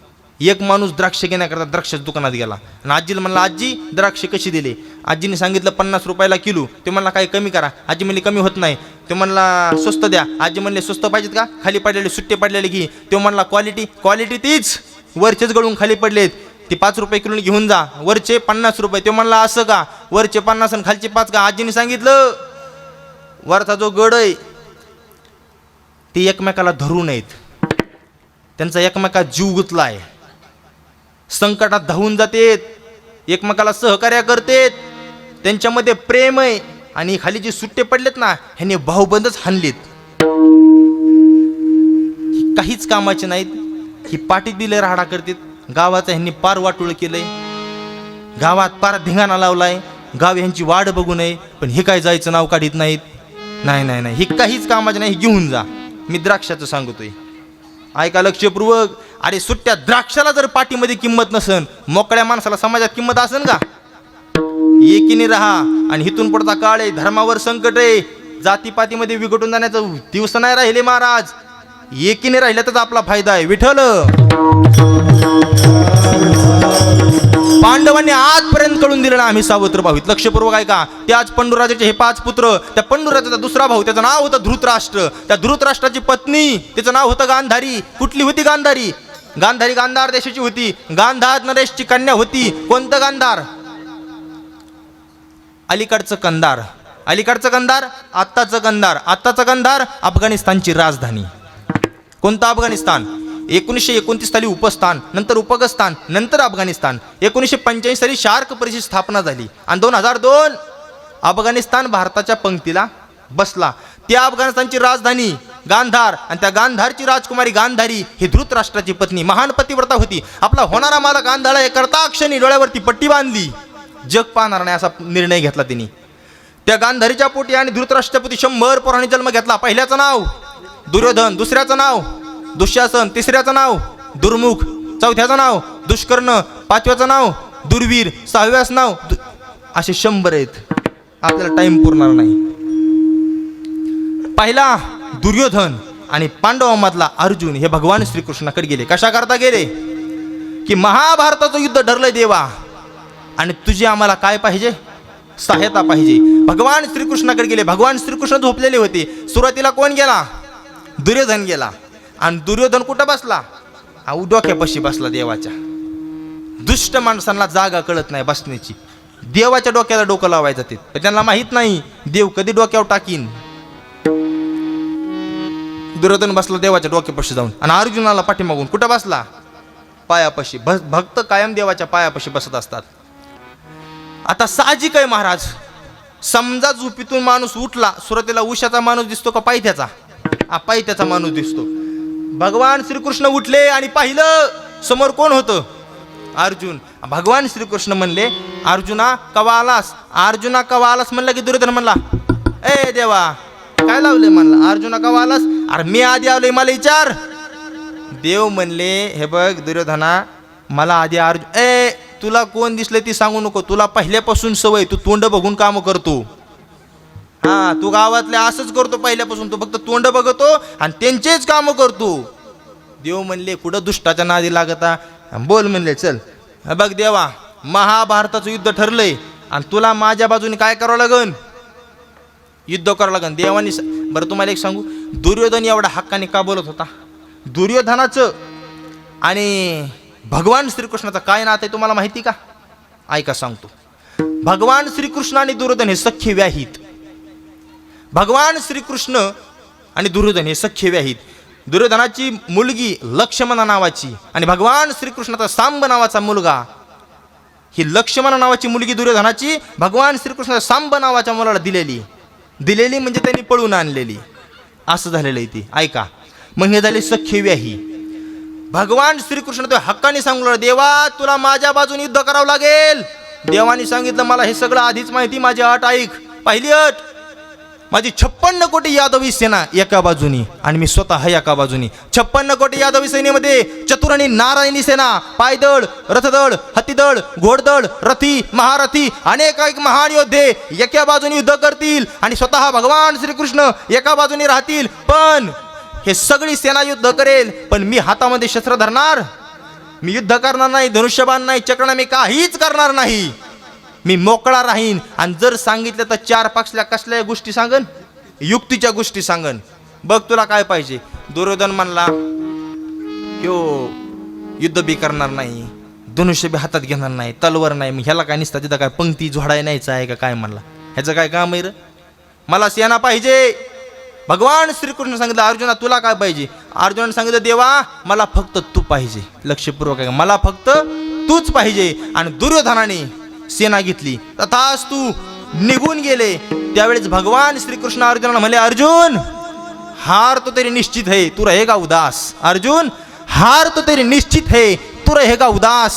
एक माणूस द्राक्ष घेण्याकरता द्राक्षाच्या दुकानात गेला आणि आजीला म्हणला आजी द्राक्ष कशी दिली? आजीने सांगितलं 50 रुपयाला किलो. ते म्हणला काही कमी करा. आजी म्हणली कमी होत नाही. ते म्हणला स्वस्त द्या. आजी म्हणले स्वस्त पाहिजेत का? खाली पडलेले सुट्टे पडलेले घे. तो म्हणला क्वालिटी, क्वालिटी तीच, वरचेच गळून खाली पडलेत, ते 5 रुपये किलो घेऊन जा, वरचे 50 रुपये. ते म्हणला असं का? वरचे 50 आणि खालचे 5 का? आजीने सांगितलं वरचा जो गड आहे ते एकमेकाला धरू नयेत, त्यांचा एकमेकात जीव गुंतला आहे, संकटात धावून जातेत. एकमेकाला सहकार्य करतेत, त्यांच्यामध्ये प्रेम आहे. आणि खाली जे सुट्टे पडलेत ना, ह्यांनी भाऊबंदच हाणलीत. काहीच कामाचे नाहीत. ही पाठी दिले राहडा करतात. गावाचा ह्यांनी पार वाटोळ केलंय, गावात पार धिंगाणा लावलाय. गाव ह्यांची वाढ बघू नये, पण हे काय जायचं नाव काढीत नाहीत. नाही नाही नाही, हे काहीच कामाचे नाही. घेऊन जा. मी द्राक्षाचं सांगतोय, ऐका लक्षपूर्वक. अरे सुट्ट्या द्राक्षाला जर पाठीमध्ये किंमत नसन, मोकळ्या माणसाला समाजात किंमत असन का? एकीने राहा. आणि हिथून पुढचा काळ आहे, धर्मावर संकट आहे, जातीपातीमध्ये विघटून जाण्याचं दिवस नाही राहिले महाराज. एकीने राहिलं तर आपला फायदा आहे. विठ्ठल पांडवांनी आजपर्यंत कळून दिलं ना, आम्ही सावत्र भाऊ. लक्षपूर्वक ऐका. त्याच पंडुराजाचे हे 5 पुत्र. त्या पंडुराजाचा दुसरा भाऊ, त्याचं नाव होतं धृतराष्ट्र. त्या धृतराष्ट्राची पत्नी, तिचं नाव होतं गांधारी. कुठली होती गांधारी? गांधारी गांधार देशाची होती. गांधार नरेशची कन्या होती. कोणतं गांधार? अलीकडचं कंधार. अलीकडचं कंधार, आत्ताचं कंधार. आत्ताचं कंधार अफगाणिस्तानची राजधानी. कोणतं अफगाणिस्तान? 1929 साली उपस्थान, नंतर उपगस्थान, नंतर अफगाणिस्तान. 1985 साली शार्क परिषद स्थापना झाली. आणि 2002 अफगाणिस्तान भारताच्या पंक्तीला बसला. त्या अफगाणिस्तानची राजधानी गांधार. आणि त्या गांधारची राजकुमारी गांधारी ही धृतराष्ट्राची पत्नी, महान पतिव्रता होती. आपला होणारा मालक गांधार हे करता क्षणी डोळ्यावरती पट्टी बांधली. जग पाहणार नाही असा निर्णय घेतला तिने. त्या गांधारीच्या पोटी आणि धृतराष्ट्राच्या पोटी 100 पोरांनी जन्म घेतला. पहिल्याचं नाव दुर्योधन, दुसऱ्याचं नाव दुःशासन, तिसऱ्याचं नाव दुर्मुख, चौथ्याचं नाव दुष्कर्ण, 5व्याचं नाव दुर्वीर, 6व्याचं नाव असे 100 आहेत. आपल्याला टाइम पुरणार नाही. पहिला दुर्योधन आणि पांडवांमधला अर्जुन हे भगवान श्रीकृष्णाकडे गेले. कशा करता गेले? की महाभारताचं युद्ध ठरलंय देवा, आणि तुझी आम्हाला काय पाहिजे? सहायता पाहिजे. भगवान श्रीकृष्णाकडे गेले. भगवान श्रीकृष्ण झोपलेले होते. सुरुवातीला कोण गेला? दुर्योधन गेला. आणि दुर्योधन कुठं बसला? डोक्यापाशी बसला देवाच्या. दुष्ट माणसांना जागा कळत नाही बसण्याची. देवाच्या डोक्याला डोकं लावायचं ते, त्यांना माहित नाही देव कधी डोक्यावर टाकीन. दुर्योधन बसला देवाच्या डोक्यापाशी जाऊन. आणि अर्जुनाला पाठीमागून कुठं बसला? पायापाशी. भक्त कायम देवाच्या पायापाशी बसत असतात. आता साहजिक आहे महाराज, समजा झोपेतून माणूस उठला, सुरुवातीला उशाचा माणूस दिसतो का पायथ्याचा? पायथ्याचा माणूस दिसतो. भगवान श्रीकृष्ण उठले आणि पाहिलं समोर कोण होतं? अर्जुन. भगवान श्रीकृष्ण म्हणले, अर्जुना कवा आलास? अर्जुना कवा आलास म्हणलं की दुर्योधन म्हणला, ए देवा काय लावले म्हणला? अर्जुना कवा आलास? अरे मी आधी आलोय, मला विचार. देव म्हणले, हे बघ दुर्योधना, मला आधी अर्जुन, तुला कोण दिसले ती सांगू नको. तुला पहिल्यापासून सवय, तू तोंड बघून काम करतो. हा, तू गावातले असंच करतो पहिल्यापासून. तू फक्त तोंड बघतो आणि त्यांचेच काम करतो. देव म्हणले, कुठं दुष्टाच्या नादी लागता? बोल म्हणले, चल. बघ देवा, महाभारताचं युद्ध ठरलंय आणि तुला माझ्या बाजूने काय करावं लागन? युद्ध करावं लागन. देवानी बरं तुम्हाला एक सांगू, दुर्योधन एवढा हक्काने का बोलत होता? दुर्योधनाचं आणि भगवान श्रीकृष्णाचं काय नातं आहे तुम्हाला माहिती का? ऐका सांगतो. भगवान श्रीकृष्ण आणि दुर्योधन हे सख्खे व्याहीत. भगवान श्रीकृष्ण आणि दुर्योधन हे सख्खे व्याहीत. दुर्योधनाची मुलगी लक्ष्मणा नावाची आणि भगवान श्रीकृष्णाचा सांब नावाचा मुलगा, ही लक्ष्मणा नावाची मुलगी दुर्योधनाची भगवान श्रीकृष्णाचा सांब नावाच्या मुलाला दिलेली म्हणजे त्यांनी पळून आणलेली. असं झालेलं आहे ती. ऐका, मग हे झाले सख्खे व्याही. भगवान श्रीकृष्ण तो हक्काने सांगू, देवा तुला माझ्या बाजूने युद्ध करावं लागेल. देवाने सांगितलं, मला हे सगळं आधीच माहिती. माझी अट ऐक. पहिली अट, माझी 56 कोटी यादवी सेना एका बाजूनी आणि मी स्वतः एका बाजूनी. 56 कोटी यादवी सेनेमध्ये चतुर आणि नारायणी सेना, पायदळ, रथदळ, हत्तीदळ, घोडदळ, रथी, महारथी, अनेक महान योद्धे एका बाजूनी युद्ध करतील आणि स्वतः भगवान श्रीकृष्ण एका बाजूनी राहतील. पण हे सगळी सेना युद्ध करेल, पण मी हातामध्ये शस्त्र धरणार. मी युद्ध करणार नाही, धनुष्यबाण नाही, चक्र नाही, मी काहीच करणार नाही. मी मोकळा राहीन. आणि जर सांगितलं तर 4 पक्षल्या कसल्या गोष्टी सांगन? युक्तीच्या गोष्टी सांगन. बघ तुला काय पाहिजे? दुर्योधन म्हणला, ह्यो युद्ध बी करणार नाही, धनुष्य बी हातात घेणार नाही, तलवार नाही. मग ह्याला काय निसता तिथं काय पंक्ती झोडाय न्यायचं आहे का काय? म्हणला, ह्याचं काय काम आहे रे? मला सेना पाहिजे. भगवान श्रीकृष्ण सांगितलं, अर्जुना तुला काय पाहिजे? अर्जुनाने सांगितलं, देवा मला फक्त तू पाहिजे. लक्षपूर्वक आहे, मला फक्त तूच पाहिजे. आणि दुर्योधनाने सेना घेतली, तथास्तु निघून गेले. त्यावेळेस भगवान श्रीकृष्ण अर्जुनाला म्हणले, अर्जुन हार तो तेरी निश्चित है, तू रहेगा उदास. अर्जुन हार तो तेरी निश्चित है, तू रहेगा उदास.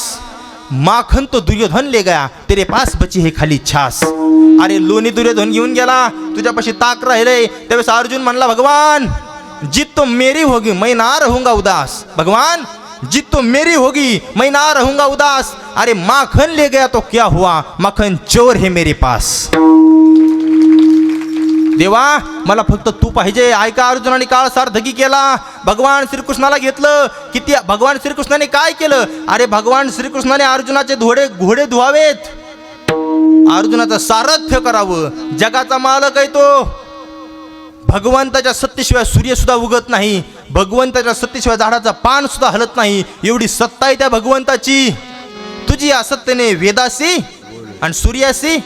माखन तो दुर्योधन ले गया, तेरे पास बची है खाली छास. अरे लोणी दुर्योधन घेऊन गेला, तुझ्यापाशी ताक राहिले. त्यावेळेस अर्जुन म्हणला, भगवान जीत तो मेरी होगी मैं ना रहूंगा उदास. भगवान जीत तो मेरी होगी मैं ना रहूंगा उदास. अरे माखन ले गया तो क्या हुआ, माखन चोर है मेरे पास. देवा मला फक्त तू पाहिजे. ऐका, अर्जुनाने काळ सार्थकी केला. भगवान श्रीकृष्णाला घेतलं. किती भगवान श्रीकृष्णाने काय केलं? अरे भगवान श्रीकृष्णाने अर्जुनाचे घोडे धुवावेत, अर्जुनाचं सारथ्य करावं. जगाचा मालक आहे तो. भगवंताच्या सत्तेशिवाय सूर्य सुद्धा उगत नाही, भगवंताच्या सत्तेशिवाय झाडाचा पान सुद्धा हलत नाही. एवढी सत्ता आहे त्या भगवंताची. तुझी या सत्तेने वेदाशी आणि सूर्याशी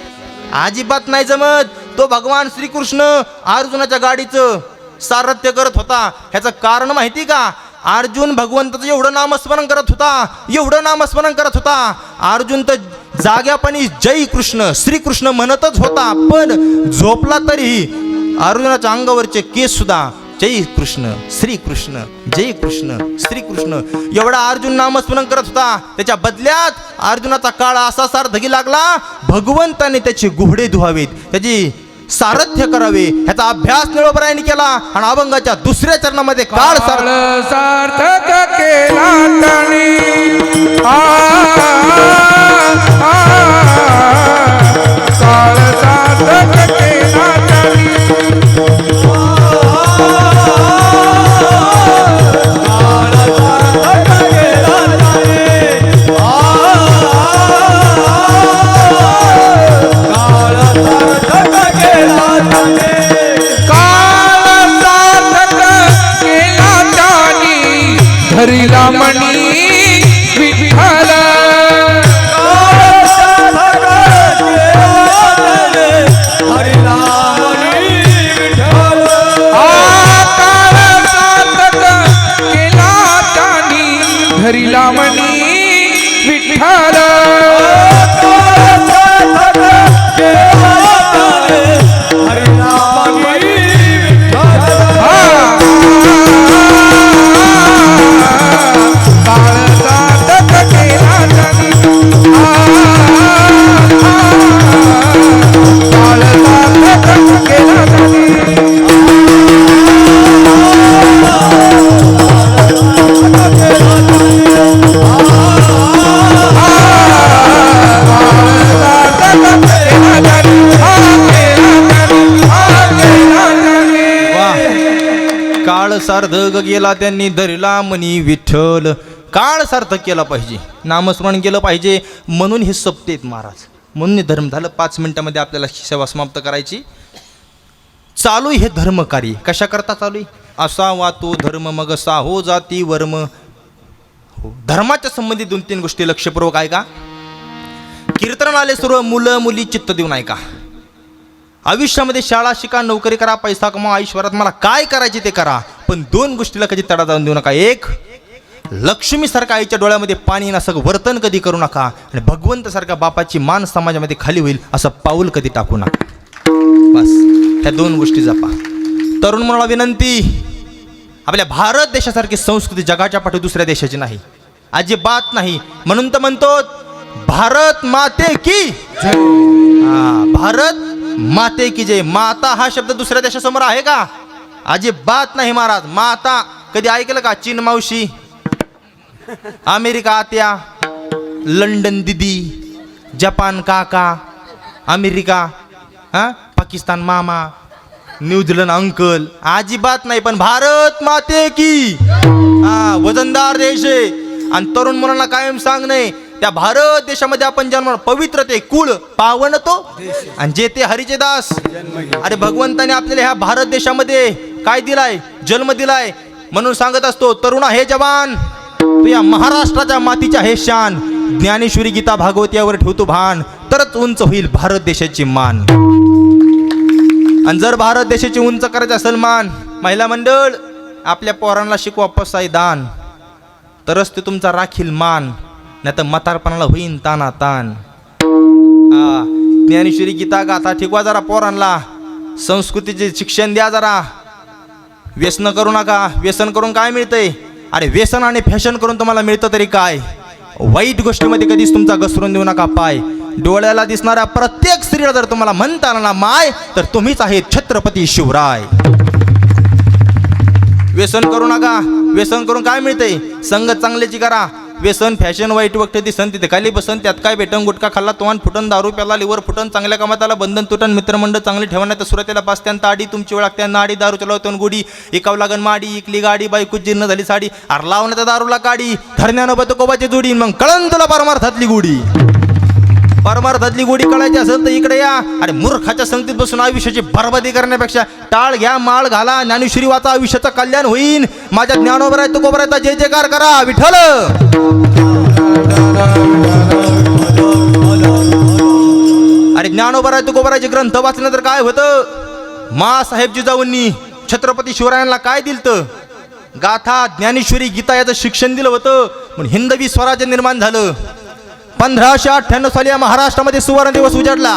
अजिबात नाही जमत. तो भगवान श्रीकृष्ण अर्जुनाच्या गाडीचं सारथ्य करत होता. ह्याचं कारण माहिती का? अर्जुन भगवंताचं एवढं नामस्मरण करत होता, एवढं नामस्मरण करत होता. अर्जुन तर जाग्यापणी जय कृष्ण श्रीकृष्ण म्हणतच होता, पण झोपला तरीही अर्जुनाच्या अंगावरचे केस सुद्धा जय कृष्ण श्रीकृष्ण जय कृष्ण श्रीकृष्ण एवढा अर्जुन नामस्मरण करत होता. त्याच्या बदल्यात अर्जुनाचा काळ असा सारथकी लागला, भगवंताने त्याचे घोडे धुवावेत, त्याची सारथ्य करावे, ह्याचा अभ्यास निळोबरायाने केला. आणि अभंगाच्या दुसऱ्या चरणामध्ये काळ सार्थक केला त्याने. काळ सार्थक केला त्याने. हरिला मणी विठ्ठल. हरिला मणी विठ्ठल. काळ सार्थक केला त्यानी, हरिला मणी विठ्ठल. सार्थक गेला त्यांनी धरला मनी विठ्ठल. काळ सार्थक केला पाहिजे, नामस्मरण केलं पाहिजे, म्हणून हे सप्तेत महाराज, म्हणून हे धर्म झालं. 5 मिनिटामध्ये आपल्याला सेवा समाप्त करायची. चालू हे धर्म कार्य कशा करता चालू आहे? असा वातो धर्म मग साहो जाती वर्म. हो, धर्माच्या संबंधित 2-3 गोष्टी लक्षपूर्वक ऐका. कीर्तन आले सर्व मुलं मुली चित्त देऊन ऐका. आयुष्यामध्ये शाळा शिका, नोकरी करा, पैसा कमा, ऐश्वर्यात मला काय करायचे ते करा, पण 2 गोष्टीला कधी तडा जाऊन देऊ नका. एक, लक्ष्मीसारखा आईच्या डोळ्यामध्ये पाणी येण्यासारखं वर्तन कधी करू नका, आणि भगवंतासारखा बापाची मान समाजामध्ये खाली होईल असं पाऊल कधी टाकू नका. बस ह्या 2 गोष्टी जपा. तरुण मुलाला विनंती, आपल्या भारत देशासारखी संस्कृती जगाच्या पाठी दुसऱ्या देशाची नाही, अजिबात नाही. म्हणून तर म्हणतो भारत माते की जय. भारत माते की जय. माता हा शब्द दुसऱ्या देशासमोर आहे का? अजिबात नाही महाराज. माता कधी ऐकलं का? चीन मावशी, अमेरिका आत्या, लंडन दिदी, जपान काका, अमेरिका पाकिस्तान मामा, न्यूझीलंड अंकल, अजिबात नाही. पण भारत माते की वजनदार देश आहे. आणि तरुण मुलांना कायम सांगणे, त्या भारत देशामध्ये आपण जन्म, पवित्र ते कुळ पावन तो आणि जे ते हरीचे दास. अरे भगवंताने आपल्याला ह्या भारत देशामध्ये काय दिलाय? जन्म दिलाय. म्हणून सांगत असतो, तरुणा हे जवान, तू या महाराष्ट्राच्या मातीच्या हे शान. ज्ञानेश्वरी गीता भागवत यावर ठेवतो भान, तरच उंच होईल भारत देशाची मान. आणि जर भारत देशाची उंच करायची असेल मान, महिला मंडळ आपल्या पोरांना शिकवा पसाई दान, तरच ते तुमचा राखील मान. नाही तर म्हातारपणाला होईन ताना ताण. ज्ञानेश्वरी गीता गाथा ठिकवा जरा पोरांना, संस्कृतीचे शिक्षण द्या जरा. व्यसन करू नका. व्यसन करून काय मिळतंय? अरे व्यसन आणि फॅशन करून तुम्हाला मिळतं तरी काय? वाईट गोष्टीमध्ये कधीच तुमचा घसरून देऊ नका पाय. डोळ्याला दिसणाऱ्या प्रत्येक स्त्रीला जर तुम्हाला म्हणता आला ना माय, तर तुम्हीच आहेत छत्रपती शिवराय. व्यसन करू नका. व्यसन करून काय मिळतंय? संगत चांगल्याची करा. व्यसन फॅशन वाईट वक्त दिसन तिथे खाली बसन, त्यात काय भेटन? गुटखा खाल्ला तोंड फुटन, दारू प्याला लिव्हर फुटन, चांगल्या कामात आला बंधन तुटन, मित्रमंडळ चांगले ठेवण्यात सुरुवातीला पाचत्यांत आडी, तुमची ओळख त्यांना आडी, दारू चलावतून गुडी, एकाव लागन माडी, इकली गाडी, बायको जीर्ण झाली साडी, अर लावण्यात दारूला काडी, धरण्यानं बतकोबाची जोडी, मग कळन तुला परमार्थातली गुढी. परमार्थातली गोडी कळायची असेल तर इकडे या. अरे मूर्खाच्या संगतीत बसून आयुष्याची बरबादी करण्यापेक्षा टाळ घ्या, माळ घाला, ज्ञानेश्वरी वाचा, आयुष्याचं कल्याण होईल. माझ्या ज्ञानोबर आहे तुकोबर आहे, जय जयकार करा विठ्ठल. अरे ज्ञानोबर आहे तुकोबराचे ग्रंथ वाचले तर काय होतं? माँसाहेब जिजाऊंनी छत्रपती शिवरायांना काय दिलं? गाथा, ज्ञानेश्वरी, गीता याचं शिक्षण दिलं होतं. म्हणून हिंदवी स्वराज्य निर्माण झालं. 1598 साली या महाराष्ट्रामध्ये सुवर्ण दिवस उजाडला.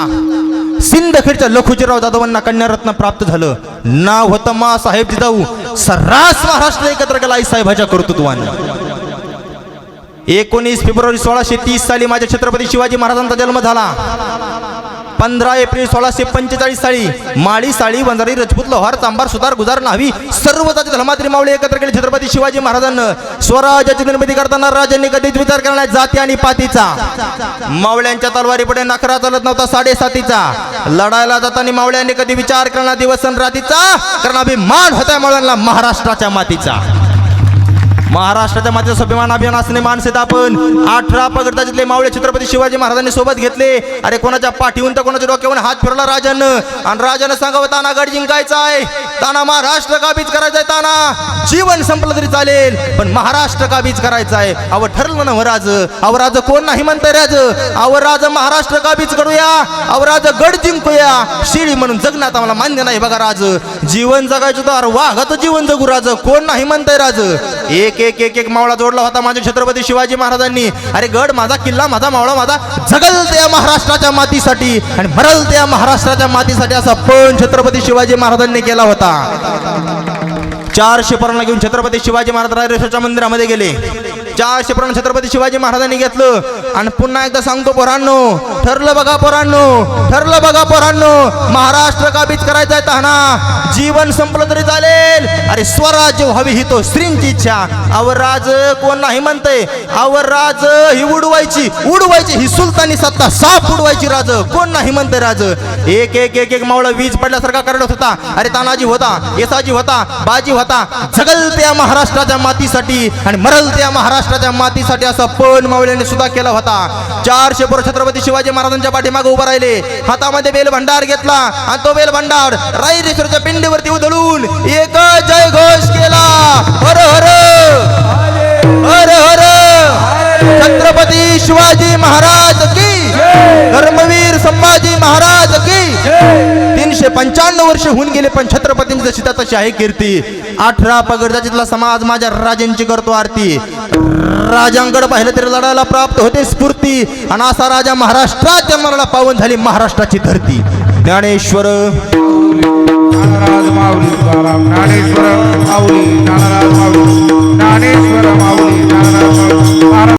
सिंदखेडच्या लखुजीराव जाधवांना कन्यारत्न प्राप्त झालं. नाव होतं माँसाहेब जिजाऊ. सर्रास महाराष्ट्र एकत्र केला आई साहेबाच्या कर्तृत्वाने. 19 फेब्रुवारी 1630 साली माझ्या छत्रपती शिवाजी महाराजांचा जन्म झाला. 15 एप्रिल 1645 साली माळी, साळी, वंजारी, रजपूत, लोहार, चांभार, सुतार, गुजार, न्हावी सर्व जाती धर्मातील मावळे एकत्र केले छत्रपती शिवाजी महाराजांना. स्वराज्याची निर्मिती करताना राजांनी कधीच विचार केला नाही जाती आणि पातीचा. मावळ्यांच्या तलवारीपुढे नखरा चालत नव्हता 7.5चा. लढायला जाताना मावळ्यांनी कधी विचार केला दिवस आणि रातीचा, कारण अभिमान होता मावळ्यांना महाराष्ट्राच्या मातीचा. महाराष्ट्राच्या मातीचा स्वाभिमान अभिमान असणे माणसेत आपण 18 पगडताचे मावळे छत्रपती शिवाजी महाराजांनी सोबत घेतले. अरे कोणाच्या पाठीहून तर कोणाच्या डोक्यावरून हात फिरवला राजानं, आणि राजानं सांगावं ताना गड जिंकायचा आहे, ताना महाराष्ट्र काबीज करायचा आहे, ताना जीवन संपलं तरी चालेल पण महाराष्ट्र काबीज करायचा आहे. अव ठरलं ना राज. अव राज कोण नाही म्हणतंय राज. अव राज महाराष्ट्र काबीज करूया, अव राज गड जिंकूया. शिळी म्हणून जगण्यात आम्हाला मान्य नाही बघा राज. जीवन जगायचं तर वाघाचं जीवन जगू राज, कोण नाही म्हणतंय राज. एक एक एक एक मावळा जोडला होता माझ्या छत्रपती शिवाजी महाराजांनी. अरे गड माझा, किल्ला माझा, मावळा माझा, जगल त्या महाराष्ट्राच्या मातीसाठी आणि मरल त्या महाराष्ट्राच्या मातीसाठी असा पण छत्रपती शिवाजी महाराजांनी केला होता. 400 परांना घेऊन छत्रपती शिवाजी महाराज रायरेश्वरच्या मंदिरामध्ये गेले. 400 परांना छत्रपती शिवाजी महाराजांनी घेतलं. आणि पुन्हा एकदा सांगतो पोरांनो, ठरलं बघा पोरांनो, ठरलं बघा पोरांनो, महाराष्ट्र काबीज करायचा आहे ताना जीवन संपलं तरी चालेल. अरे स्वराज्य व्हावी ही तो श्रींची इच्छा. अवर राज कोण नाही म्हणतंय. अवर राज ही उडवायची ही सुलतानी सत्ता साफ उडवायची राज, कोण नाही म्हणतंय राज. एक एक एक एक मावळा वीज पडल्यासारखा करत होता. अरे तानाजी होता, येसाजी होता, बाजी होता, जगल त्या महाराष्ट्राच्या मातीसाठी आणि मरल त्या महाराष्ट्राच्या मातीसाठी असा पण मावळ्यांनी सुद्धा केला होता. 400 पोर छत्रपती शिवाजी महाराजांच्या पाठीमागे उभा राहिले. हातामध्ये बेल भंडार घेतला आणि तो बेल भंडार रायरेश्वरच्या पिंडीवरती उधळून एक जय घोष केला. हर हर हर हर छत्रपती शिवाजी महाराज की, धर्मवीर संभाजी महाराज की. 395 वर्ष होऊन गेले पण छत्रपतींची जशी तशी आहे कीर्ती. 18 पगडजातीतला समाज माझ्या राजांची करतो आरती. राजांकडे पाहिलं तरी लढायला प्राप्त होते स्फूर्ती. आणि असा राजा महाराष्ट्रात जन्माला पावन झाली महाराष्ट्राची धरती. ज्ञानेश्वर ज्ञानराज माऊली, ज्ञानेश्वर माऊली, ज्ञानराज माऊली, ज्ञानेश्वर माऊली, ज्ञानराज माऊली.